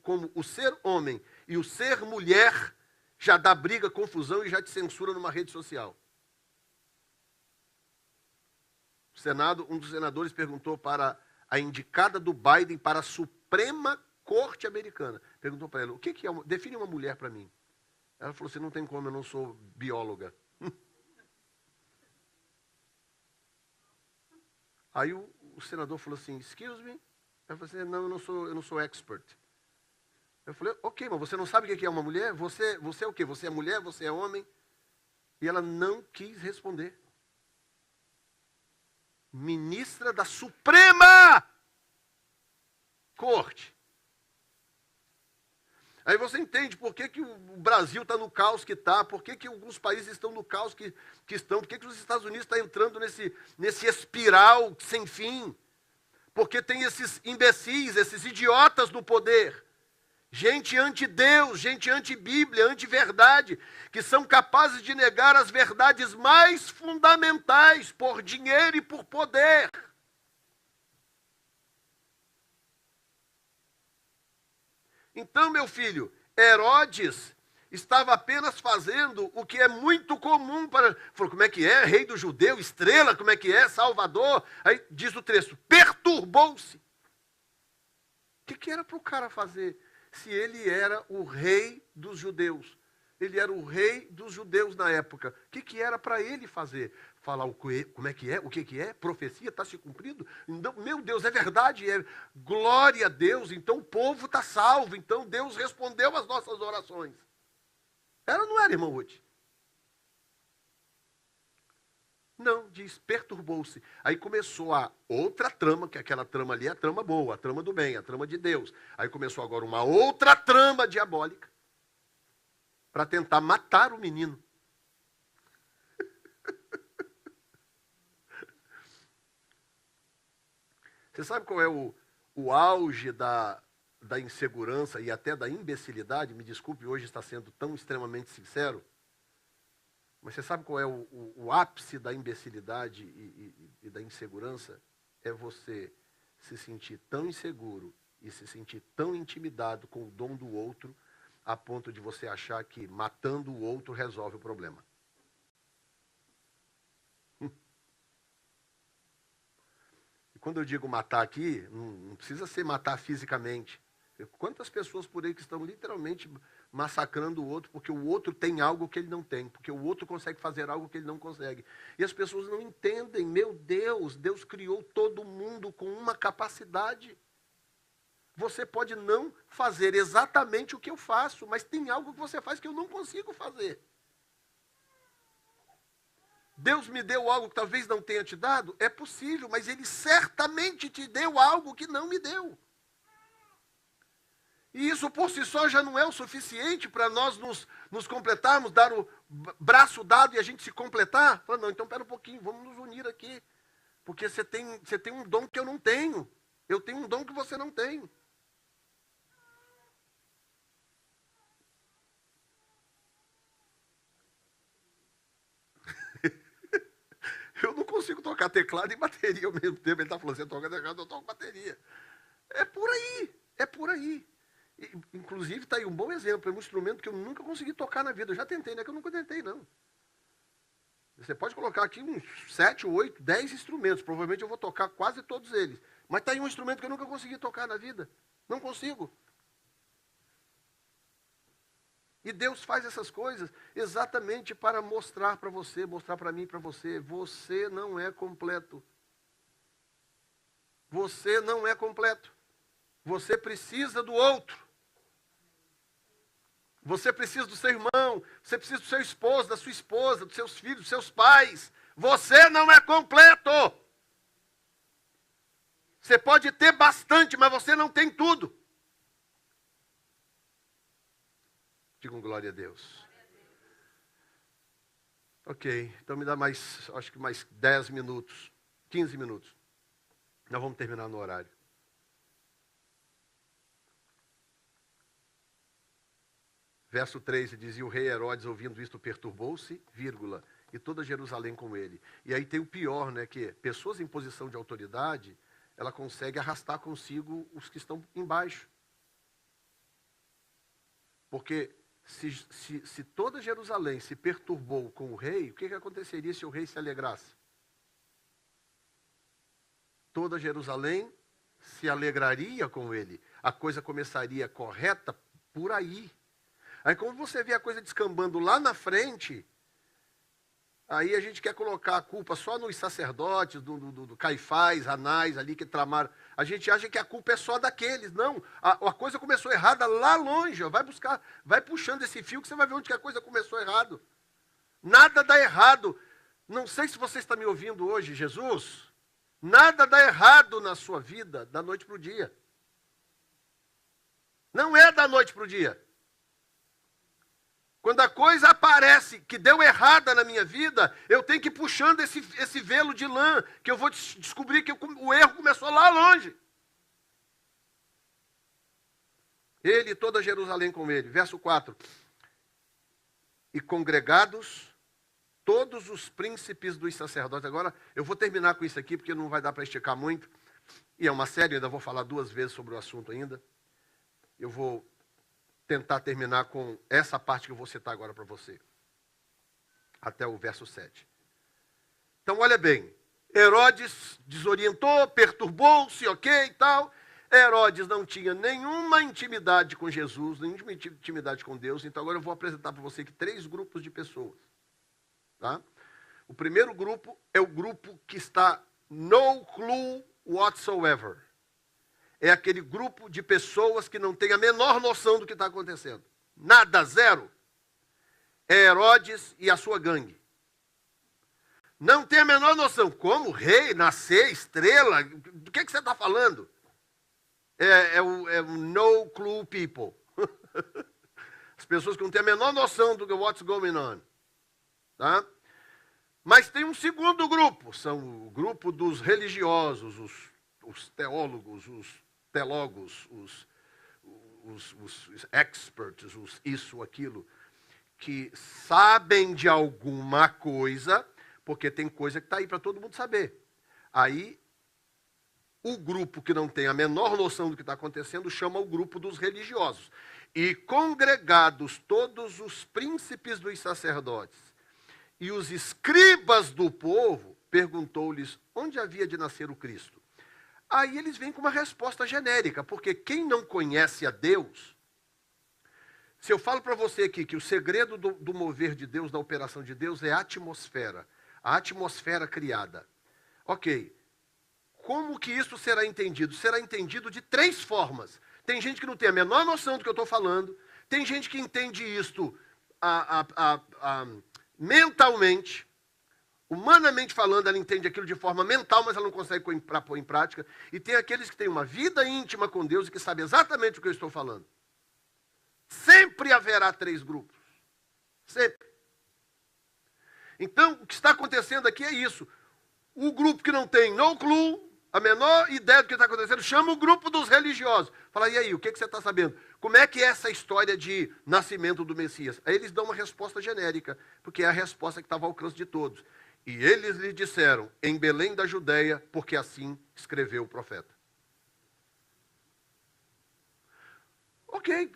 como o ser homem e o ser mulher, já dá briga, confusão e já te censura numa rede social. O Senado, um dos senadores perguntou para a indicada do Biden para a Suprema Corte Americana. Perguntou para ela, o que é define uma mulher para mim. Ela falou assim, não tem como, eu não sou bióloga. Aí o senador falou assim, excuse me? Ela falou assim, não, eu não sou expert. Eu falei, ok, mas você não sabe o que é uma mulher? Você é o quê? Você é mulher? Você é homem? E ela não quis responder. Ministra da Suprema Corte. Aí você entende por que o Brasil está no caos que está, por que alguns países estão no caos que estão, por que os Estados Unidos estão entrando nesse espiral sem fim. Porque tem esses imbecis, esses idiotas no poder. Gente anti-Deus, gente anti-Bíblia, anti-verdade, que são capazes de negar as verdades mais fundamentais por dinheiro e por poder. Então, meu filho, Herodes estava apenas fazendo o que é muito comum para... Falou, como é que é? Rei do judeu, estrela, como é que é? Salvador. Aí diz o texto, perturbou-se. O que era para o cara fazer? Se ele era o rei dos judeus. Ele era o rei dos judeus na época. O que era para ele fazer? Falar como é que é? O que é? Profecia está se cumprindo? Então, meu Deus, é verdade, é glória a Deus. Então o povo está salvo. Então Deus respondeu às nossas orações. Ela não era, irmão Ruth? Não, diz, perturbou-se. Aí começou a outra trama, que aquela trama ali é a trama boa, a trama do bem, a trama de Deus. Aí começou agora uma outra trama diabólica para tentar matar o menino. Você sabe qual é o auge da insegurança e até da imbecilidade? Me desculpe, hoje está sendo tão extremamente sincero. Mas você sabe qual é o ápice da imbecilidade e da insegurança? É você se sentir tão inseguro e se sentir tão intimidado com o dom do outro, a ponto de você achar que matando o outro resolve o problema. E quando eu digo matar aqui, não precisa ser matar fisicamente. Quantas pessoas por aí que estão literalmente massacrando o outro porque o outro tem algo que ele não tem, porque o outro consegue fazer algo que ele não consegue. E as pessoas não entendem, meu Deus, Deus criou todo mundo com uma capacidade. Você pode não fazer exatamente o que eu faço, mas tem algo que você faz que eu não consigo fazer. Deus me deu algo que talvez não tenha te dado? É possível, mas Ele certamente te deu algo que não me deu. E isso por si só já não é o suficiente para nós nos completarmos, dar o braço dado e a gente se completar? Fala, não, então espera um pouquinho, vamos nos unir aqui. Porque você tem um dom que eu não tenho. Eu tenho um dom que você não tem. Eu não consigo tocar teclado e bateria ao mesmo tempo. Ele está falando, você toca teclado, eu toco bateria. É por aí, é por aí. Inclusive, está aí um bom exemplo, é um instrumento que eu nunca consegui tocar na vida. Eu já tentei, não é que eu nunca tentei, não. Você pode colocar aqui uns 7, 8, 10 instrumentos. Provavelmente eu vou tocar quase todos eles. Mas está aí um instrumento que eu nunca consegui tocar na vida. Não consigo. E Deus faz essas coisas exatamente para mostrar para você, mostrar para mim e para você. Você não é completo. Você não é completo. Você precisa do outro. Você precisa do seu irmão, você precisa do seu esposo, da sua esposa, dos seus filhos, dos seus pais. Você não é completo. Você pode ter bastante, mas você não tem tudo. Digam glória a Deus. Ok, então me dá mais, acho que mais 10 minutos, 15 minutos. Nós vamos terminar no horário. Verso 3, diz, e o rei Herodes, ouvindo isto, perturbou-se, vírgula, e toda Jerusalém com ele. E aí tem o pior, né, que pessoas em posição de autoridade, ela consegue arrastar consigo os que estão embaixo. Porque se toda Jerusalém se perturbou com o rei, o que aconteceria se o rei se alegrasse? Toda Jerusalém se alegraria com ele. A coisa começaria correta por aí. Aí quando você vê a coisa descambando lá na frente, aí a gente quer colocar a culpa só nos sacerdotes, do Caifás, Anás, ali que tramaram. A gente acha que a culpa é só daqueles. Não, a coisa começou errada lá longe. Ó. Vai puxando esse fio que você vai ver onde que a coisa começou errado. Nada dá errado. Não sei se você está me ouvindo hoje, Jesus. Nada dá errado na sua vida da noite para o dia. Não é da noite para o dia. Quando a coisa aparece que deu errada na minha vida, eu tenho que ir puxando esse velo de lã, que eu vou descobrir que o erro começou lá longe. Ele e toda Jerusalém com ele. Verso 4. E congregados todos os príncipes dos sacerdotes. Agora, eu vou terminar com isso aqui, porque não vai dar para esticar muito. E é uma série, eu ainda vou falar 2 vezes sobre o assunto ainda. Eu vou tentar terminar com essa parte que eu vou citar agora para você. Até o verso 7. Então, olha bem. Herodes desorientou, perturbou-se, ok e tal. Herodes não tinha nenhuma intimidade com Jesus, nenhuma intimidade com Deus. Então, agora eu vou apresentar para você aqui 3 grupos de pessoas. Tá? O primeiro grupo é o grupo que está no clue whatsoever. É aquele grupo de pessoas que não tem a menor noção do que está acontecendo. Nada, zero. É Herodes e a sua gangue. Não tem a menor noção. Como rei, nascer, estrela, do que você está falando? É o no clue people. As pessoas que não têm a menor noção do que what's going on. Tá? Mas tem um segundo grupo. São o grupo dos religiosos, os teólogos, os telogos, os experts, os isso, aquilo, que sabem de alguma coisa, porque tem coisa que está aí para todo mundo saber. Aí, o grupo que não tem a menor noção do que está acontecendo chama o grupo dos religiosos. E congregados todos os príncipes dos sacerdotes e os escribas do povo, perguntou-lhes onde havia de nascer o Cristo. Aí eles vêm com uma resposta genérica, porque quem não conhece a Deus, se eu falo para você aqui que o segredo do mover de Deus, da operação de Deus, é a atmosfera criada. Ok, como que isso será entendido? Será entendido de 3 formas. Tem gente que não tem a menor noção do que eu estou falando, tem gente que entende isto mentalmente, humanamente falando, ela entende aquilo de forma mental, mas ela não consegue pôr em prática. E tem aqueles que têm uma vida íntima com Deus e que sabem exatamente o que eu estou falando. Sempre haverá 3 grupos. Sempre. Então, o que está acontecendo aqui é isso. O grupo que não tem no clue, a menor ideia do que está acontecendo, chama o grupo dos religiosos. Fala, e aí, o que você está sabendo? Como é que é essa história de nascimento do Messias? Aí eles dão uma resposta genérica, porque é a resposta que estava ao alcance de todos. E eles lhe disseram, em Belém da Judeia, porque assim escreveu o profeta. Ok,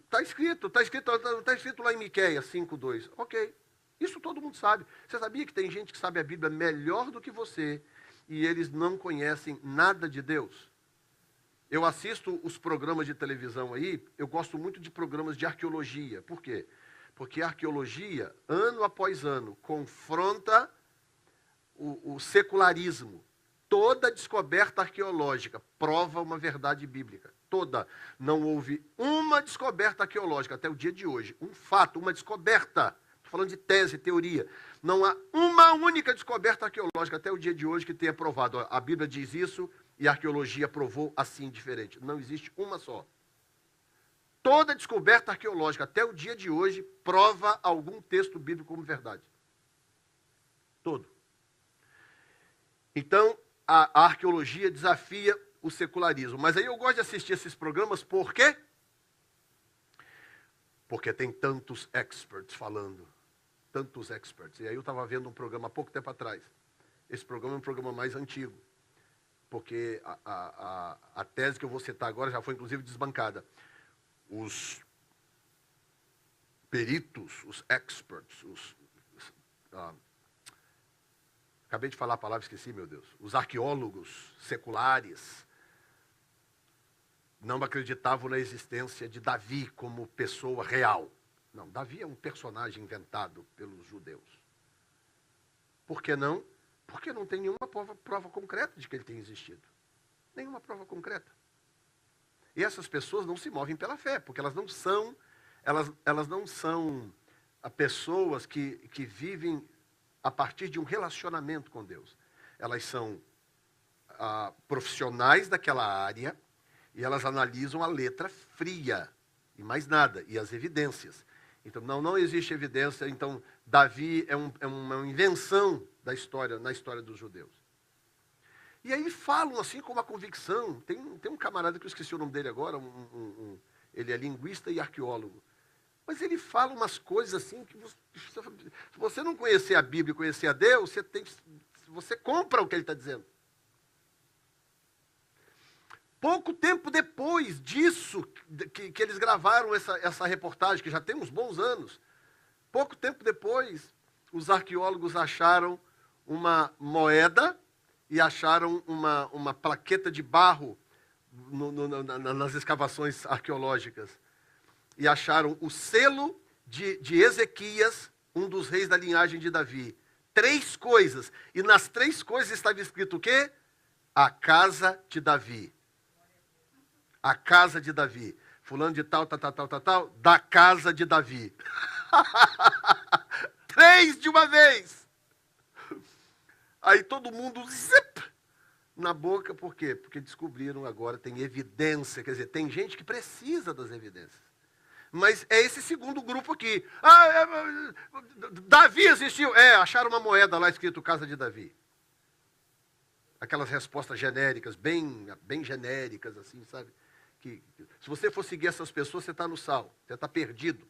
está escrito lá em Miqueias 5:2. Ok, isso todo mundo sabe. Você sabia que tem gente que sabe a Bíblia melhor do que você e eles não conhecem nada de Deus? Eu assisto os programas de televisão aí, eu gosto muito de programas de arqueologia. Por quê? Porque a arqueologia, ano após ano, confronta o secularismo. Toda descoberta arqueológica prova uma verdade bíblica. toda, não houve uma descoberta arqueológica até o dia de hoje. Um fato, uma descoberta. Estou falando de tese, teoria. Não há uma única descoberta arqueológica até o dia de hoje que tenha provado. A Bíblia diz isso e a arqueologia provou assim diferente. Não existe uma só. Toda descoberta arqueológica até o dia de hoje prova algum texto bíblico como verdade. Todo. Então, a arqueologia desafia o secularismo. Mas aí eu gosto de assistir esses programas, por quê? Porque tem tantos experts falando. Tantos experts. E aí eu estava vendo um programa há pouco tempo atrás. Esse programa é um programa mais antigo. Porque a tese que eu vou citar agora já foi, inclusive, desbancada. Os peritos, os experts, acabei de falar a palavra, esqueci, meu Deus. Os arqueólogos seculares não acreditavam na existência de Davi como pessoa real. Não, Davi é um personagem inventado pelos judeus. Por que não? Porque não tem nenhuma prova concreta de que ele tenha existido. Nenhuma prova concreta. E essas pessoas não se movem pela fé, porque elas não são pessoas que vivem a partir de um relacionamento com Deus. Elas são profissionais daquela área e elas analisam a letra fria e mais nada, e as evidências. Então, não existe evidência. Então, Davi é uma invenção da história, na história dos judeus. E aí falam assim com uma convicção. Tem um camarada que eu esqueci o nome dele agora, ele é linguista e arqueólogo. Mas ele fala umas coisas assim que se você não conhecer a Bíblia e conhecer a Deus, você compra o que ele está dizendo. Pouco tempo depois disso, que eles gravaram essa reportagem, que já tem uns bons anos, pouco tempo depois, os arqueólogos acharam uma moeda e acharam uma plaqueta de barro nas escavações arqueológicas. E acharam o selo de Ezequias, um dos reis da linhagem de Davi. 3 coisas. E nas 3 coisas estava escrito o quê? A casa de Davi. A casa de Davi. Fulano de tal, da casa de Davi. 3 de uma vez. Aí todo mundo, zip, na boca. Por quê? Porque descobriram agora, tem evidência. Quer dizer, tem gente que precisa das evidências. Mas é esse segundo grupo aqui. Davi existiu. Acharam uma moeda lá escrito Casa de Davi. Aquelas respostas genéricas, bem genéricas, assim, sabe? Que, se você for seguir essas pessoas, você está no sal, você está perdido.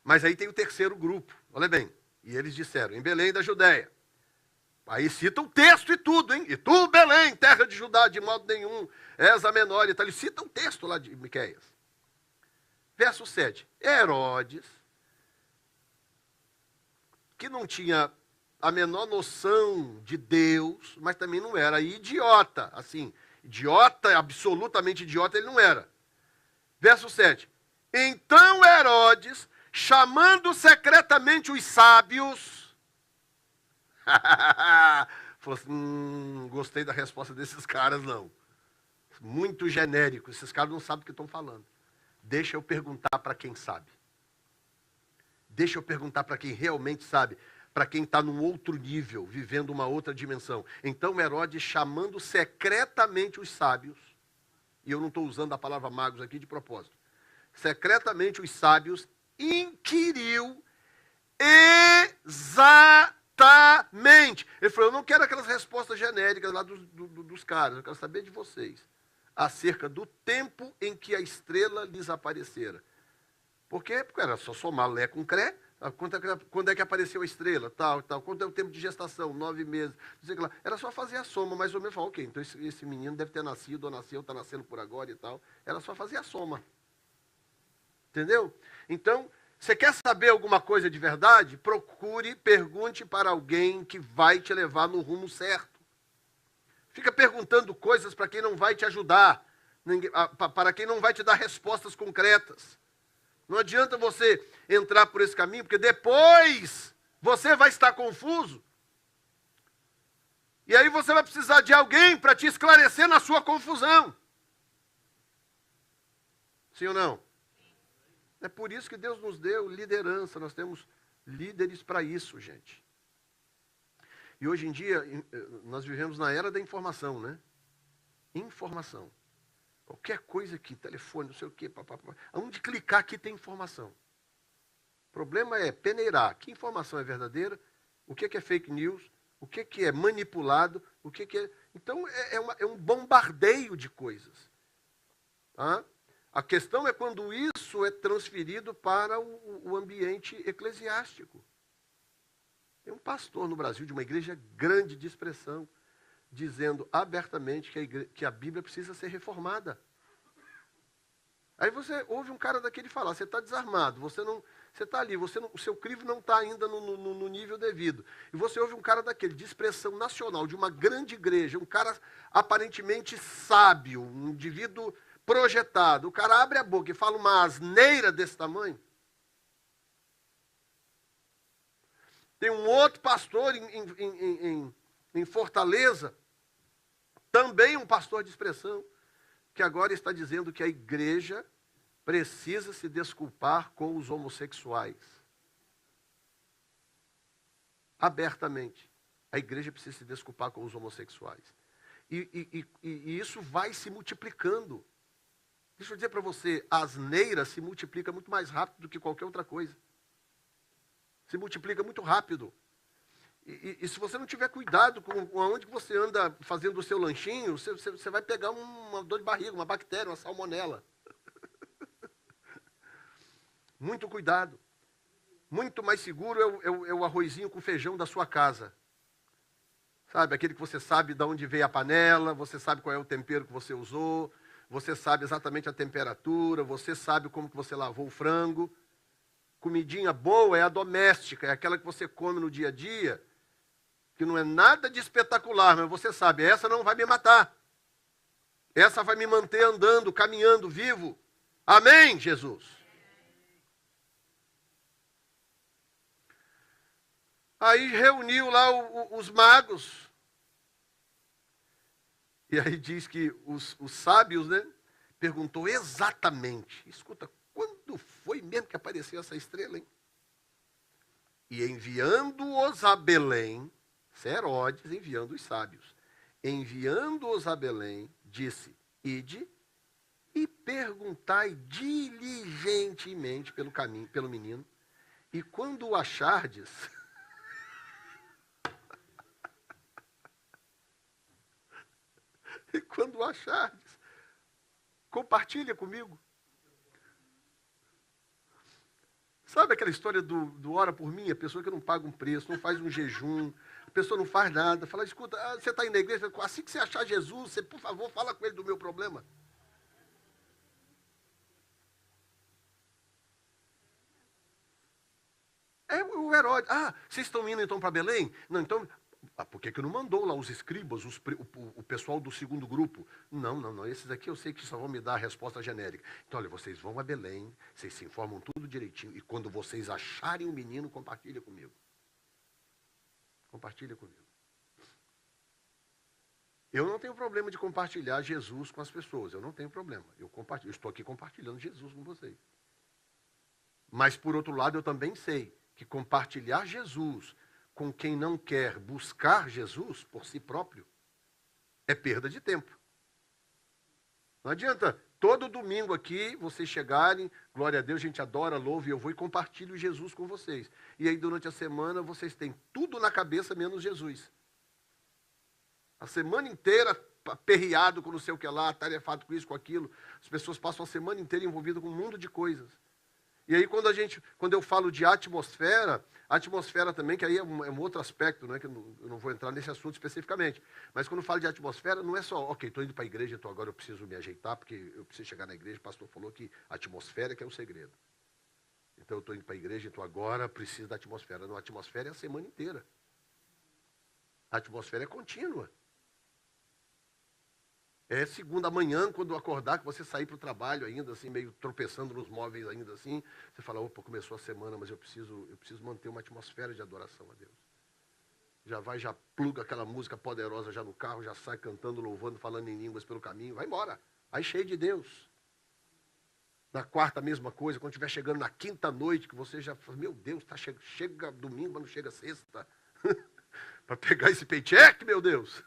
Mas aí tem o terceiro grupo, olha bem. E eles disseram, em Belém da Judéia. Aí cita o texto e tudo, hein? E tu, Belém, terra de Judá, de modo nenhum, és a menor e tal. Eles citam o texto lá de Miqueias. Verso 7. Herodes, que não tinha a menor noção de Deus, mas também não era idiota, assim, idiota, absolutamente idiota ele não era. Verso 7. Então Herodes, chamando secretamente os sábios, falou assim, gostei da resposta desses caras, não. Muito genérico, esses caras não sabem o que estão falando. Deixa eu perguntar para quem sabe. Deixa eu perguntar para quem realmente sabe. Para quem está num outro nível, vivendo uma outra dimensão. Então Herodes, chamando secretamente os sábios, e eu não estou usando a palavra magos aqui de propósito, secretamente os sábios, inquiriu exatamente. Ele falou, eu não quero aquelas respostas genéricas lá dos caras, eu quero saber de vocês. Acerca do tempo em que a estrela lhes aparecera. Por quê? Porque era só somar Lé com Cré. Quando é que apareceu a estrela? Tal. Quanto é o tempo de gestação? 9 meses. Não sei o que lá. Era só fazer a soma, mais ou menos. Falar, ok, então esse menino deve ter nascido, ou nasceu, está nascendo por agora e tal. Era só fazer a soma. Entendeu? Então, você quer saber alguma coisa de verdade? Procure, pergunte para alguém que vai te levar no rumo certo. Fica perguntando coisas para quem não vai te ajudar, para quem não vai te dar respostas concretas. Não adianta você entrar por esse caminho, porque depois você vai estar confuso. E aí você vai precisar de alguém para te esclarecer na sua confusão. Sim ou não? É por isso que Deus nos deu liderança. Nós temos líderes para isso, gente. E hoje em dia, nós vivemos na era da informação, né? Informação. Qualquer coisa aqui, telefone, não sei o quê, papapá. Aonde clicar aqui tem informação. O problema é peneirar. Que informação é verdadeira? O que é fake news? O que é manipulado? O que é... Então, é um bombardeio de coisas. Tá? A questão é quando isso é transferido para o ambiente eclesiástico. Tem um pastor no Brasil de uma igreja grande de expressão, dizendo abertamente que a Bíblia precisa ser reformada. Aí você ouve um cara daquele falar, você está desarmado, você está ali, o seu crivo não está ainda no nível devido. E você ouve um cara daquele, de expressão nacional, de uma grande igreja, um cara aparentemente sábio, um indivíduo projetado. O cara abre a boca e fala uma asneira desse tamanho. Tem um outro pastor em Fortaleza, também um pastor de expressão, que agora está dizendo que a igreja precisa se desculpar com os homossexuais. Abertamente. A igreja precisa se desculpar com os homossexuais. E isso vai se multiplicando. Deixa eu dizer para você, a asneira se multiplica muito mais rápido do que qualquer outra coisa. Se multiplica muito rápido. E se você não tiver cuidado com aonde você anda fazendo o seu lanchinho, você vai pegar uma dor de barriga, uma bactéria, uma salmonela. Muito cuidado. Muito mais seguro é o arrozinho com feijão da sua casa. Sabe, aquele que você sabe de onde veio a panela, você sabe qual é o tempero que você usou, você sabe exatamente a temperatura, você sabe como que você lavou o frango. Comidinha boa é a doméstica, é aquela que você come no dia a dia, que não é nada de espetacular, mas você sabe, essa não vai me matar. Essa vai me manter andando, caminhando, vivo. Amém, Jesus? Aí reuniu lá os magos. E aí diz que os sábios, né, perguntou exatamente. Escuta, quando foi mesmo que apareceu essa estrela, hein? E enviando-os a Belém, Herodes enviando os sábios, enviando-os a Belém, disse, ide e perguntai diligentemente pelo caminho, pelo menino, e quando o achardes, e quando o achardes, compartilha comigo. Sabe aquela história do ora por mim? A pessoa que não paga um preço, não faz um jejum, a pessoa não faz nada. Fala, escuta, você está indo na igreja, assim que você achar Jesus, você, por favor, fala com ele do meu problema. É o Herodes. Ah, vocês estão indo então para Belém? Não, então, por que não mandou lá os escribas, o pessoal do segundo grupo? Não, esses aqui eu sei que só vão me dar a resposta genérica. Então, olha, vocês vão a Belém, vocês se informam tudo direitinho, e quando vocês acharem o menino, compartilha comigo. Compartilha comigo. Eu não tenho problema de compartilhar Jesus com as pessoas, eu não tenho problema. Eu estou aqui compartilhando Jesus com vocês. Mas, por outro lado, eu também sei que compartilhar Jesus com quem não quer buscar Jesus por si próprio é perda de tempo. Não adianta todo domingo aqui vocês chegarem, glória a Deus, a gente adora, louva, e eu vou e compartilho Jesus com vocês. E aí durante a semana vocês têm tudo na cabeça menos Jesus. A semana inteira aperreado com não sei o que lá, tarefado com isso, com aquilo. As pessoas passam a semana inteira envolvidas com um mundo de coisas. E aí quando eu falo de atmosfera, a atmosfera também, que aí é um outro aspecto, né, que eu não vou entrar nesse assunto especificamente, mas quando eu falo de atmosfera, não é só, ok, estou indo para a igreja, então agora eu preciso me ajeitar, porque eu preciso chegar na igreja, o pastor falou que a atmosfera que é o segredo. Então eu estou indo para a igreja, então agora preciso da atmosfera. Não, a atmosfera é a semana inteira. A atmosfera é contínua. É segunda manhã, quando acordar, que você sair para o trabalho ainda, assim, meio tropeçando nos móveis ainda assim, você fala, opa, começou a semana, mas eu preciso manter uma atmosfera de adoração a Deus. Já pluga aquela música poderosa já no carro, já sai cantando, louvando, falando em línguas pelo caminho, vai embora, vai cheio de Deus. Na quarta, a mesma coisa. Quando estiver chegando na quinta noite, que você já fala, meu Deus, chega domingo, mas não chega sexta. Para pegar esse paycheck, meu Deus.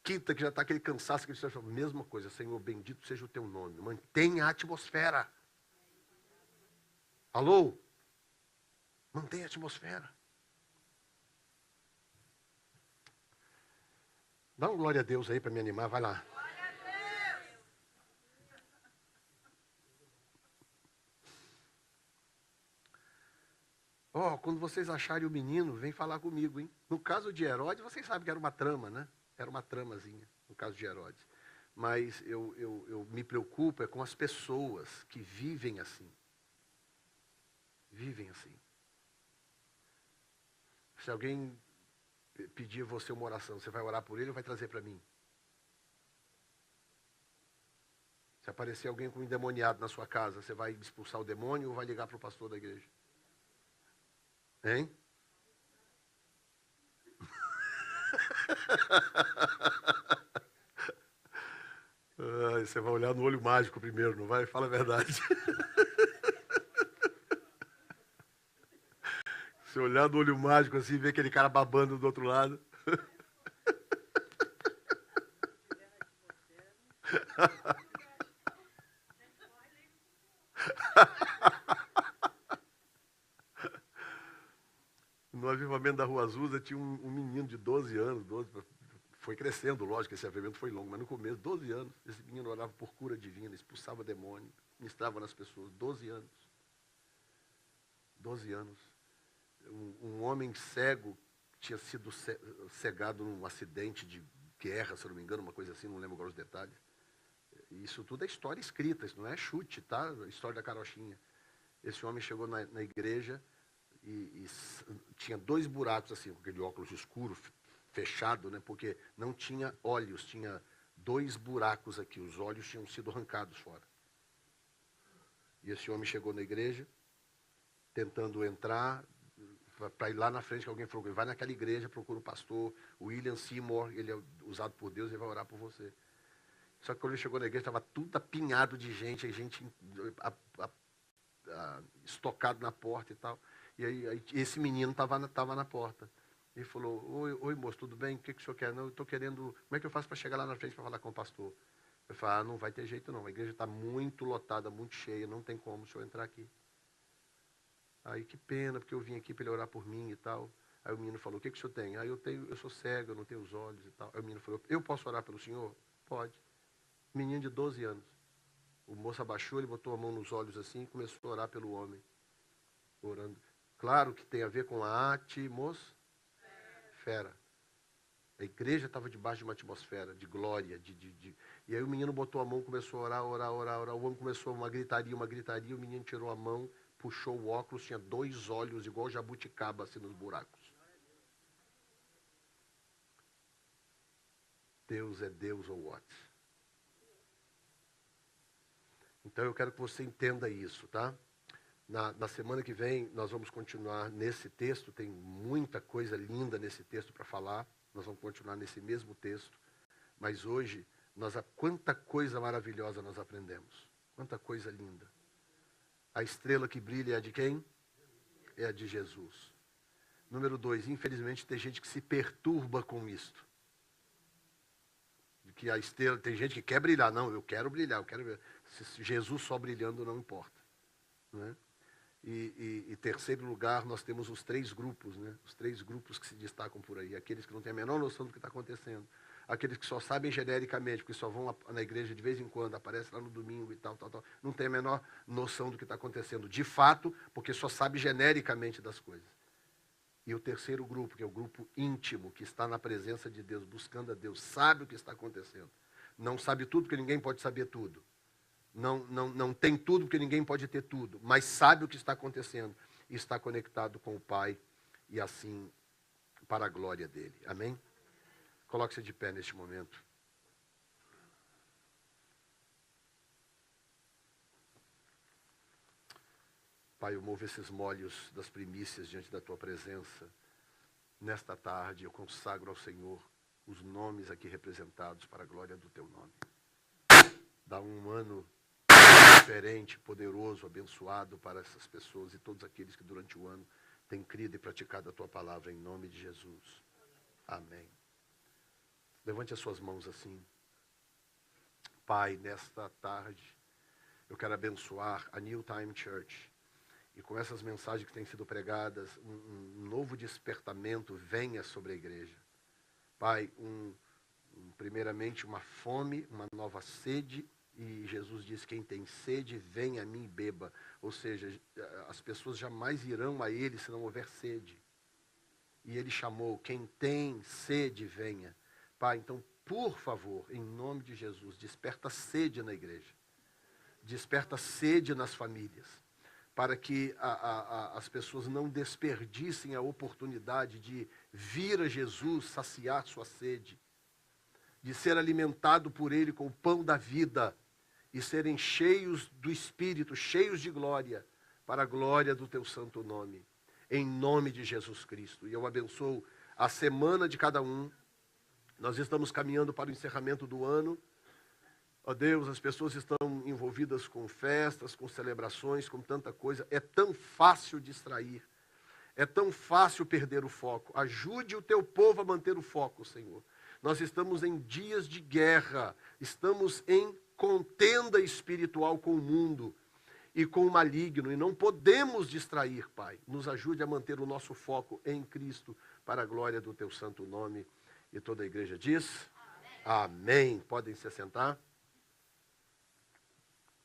Quinta, que já está aquele cansaço, que você fala, mesma coisa. Senhor, bendito seja o teu nome. Mantenha a atmosfera. Alô? Mantenha a atmosfera. Dá uma glória a Deus aí para me animar, vai lá. Quando vocês acharem o menino, vem falar comigo, hein? No caso de Herodes, vocês sabem que era uma trama, né? Era uma tramazinha, no caso de Herodes. Mas eu me preocupo com as pessoas que vivem assim. Vivem assim. Se alguém pedir você uma oração, você vai orar por ele ou vai trazer para mim? Se aparecer alguém com um endemoniado na sua casa, você vai expulsar o demônio ou vai ligar para o pastor da igreja? Hein? Você vai olhar no olho mágico primeiro, não vai? Fala a verdade. Se olhar no olho mágico assim, ver aquele cara babando do outro lado. No avivamento da Rua Azusa tinha um menino de 12 anos, foi crescendo, lógico, esse avivamento foi longo, mas no começo, 12 anos, esse menino orava por cura divina, expulsava demônio, ministrava nas pessoas, 12 anos. 12 anos. Um homem cego tinha sido cegado num acidente de guerra, se eu não me engano, uma coisa assim, não lembro agora os detalhes. Isso tudo é história escrita, isso não é chute, tá? A história da carochinha. Esse homem chegou na igreja e tinha 2 buracos assim, com aquele óculos escuro, fechado, né? Porque não tinha olhos, tinha 2 buracos aqui, os olhos tinham sido arrancados fora. E esse homem chegou na igreja, tentando entrar, para ir lá na frente, que alguém falou, vai naquela igreja, procura o pastor William Seymour, ele é usado por Deus, ele vai orar por você. Só que quando ele chegou na igreja, estava tudo apinhado de gente, estocado na porta e tal. E aí esse menino estava na porta. Ele falou, oi moço, tudo bem? O que o senhor quer? Não, eu estou querendo, como é que eu faço para chegar lá na frente para falar com o pastor? Eu falei, não vai ter jeito não, a igreja está muito lotada, muito cheia, não tem como o senhor entrar aqui. Aí, que pena, porque eu vim aqui para ele orar por mim e tal. Aí o menino falou, o que o senhor tem? Aí eu sou cego, eu não tenho os olhos e tal. Aí o menino falou, eu posso orar pelo senhor? Pode. Menino de 12 anos. O moço abaixou, ele botou a mão nos olhos assim e começou a orar pelo homem. Orando. Claro que tem a ver com a atmosfera. A igreja estava debaixo de uma atmosfera de glória. E aí o menino botou a mão, começou a orar. O homem começou uma gritaria. O menino tirou a mão, puxou o óculos, tinha 2 olhos igual jabuticaba assim nos buracos. Deus é Deus ou what? Então eu quero que você entenda isso, tá? Na semana que vem nós vamos continuar nesse texto, tem muita coisa linda nesse texto para falar, nós vamos continuar nesse mesmo texto, mas hoje, quanta coisa maravilhosa nós aprendemos, quanta coisa linda. A estrela que brilha é a de quem? É a de Jesus. Número 2, infelizmente tem gente que se perturba com isto. Que a estrela, tem gente que quer brilhar, não, eu quero brilhar. Se Jesus só brilhando não importa. Não é? E terceiro lugar, nós temos os 3 grupos, né? Os 3 grupos que se destacam por aí. Aqueles que não têm a menor noção do que está acontecendo. Aqueles que só sabem genericamente, porque só vão na igreja de vez em quando, aparece lá no domingo e tal. Não tem a menor noção do que está acontecendo. De fato, porque só sabe genericamente das coisas. E o terceiro grupo, que é o grupo íntimo, que está na presença de Deus, buscando a Deus, sabe o que está acontecendo. Não sabe tudo, porque ninguém pode saber tudo. Não tem tudo, porque ninguém pode ter tudo, mas sabe o que está acontecendo e está conectado com o Pai e assim para a glória dele. Amém? Coloque-se de pé neste momento. Pai, eu movo esses molhos das primícias diante da tua presença. Nesta tarde eu consagro ao Senhor os nomes aqui representados para a glória do teu nome. Dá um ano diferente, poderoso, abençoado para essas pessoas e todos aqueles que durante o ano têm crido e praticado a tua palavra, em nome de Jesus. Amém. Levante as suas mãos assim. Pai, nesta tarde, eu quero abençoar a New Time Church. E com essas mensagens que têm sido pregadas, um novo despertamento venha sobre a igreja. Pai, primeiramente uma fome, uma nova sede. E Jesus diz, quem tem sede, venha a mim e beba. Ou seja, as pessoas jamais irão a ele se não houver sede. E ele chamou, quem tem sede, venha. Pai, então, por favor, em nome de Jesus, desperta sede na igreja. Desperta sede nas famílias. Para que as pessoas não desperdicem a oportunidade de vir a Jesus saciar sua sede. De ser alimentado por ele com o pão da vida. E serem cheios do Espírito, cheios de glória. Para a glória do teu santo nome. Em nome de Jesus Cristo. E eu abençoo a semana de cada um. Nós estamos caminhando para o encerramento do ano. Ó Deus, as pessoas estão envolvidas com festas, com celebrações, com tanta coisa. É tão fácil distrair. É tão fácil perder o foco. Ajude o teu povo a manter o foco, Senhor. Nós estamos em dias de guerra. Estamos em contenda espiritual com o mundo e com o maligno. E não podemos distrair, Pai. Nos ajude a manter o nosso foco em Cristo para a glória do teu santo nome. E toda a igreja diz, amém. Podem se assentar.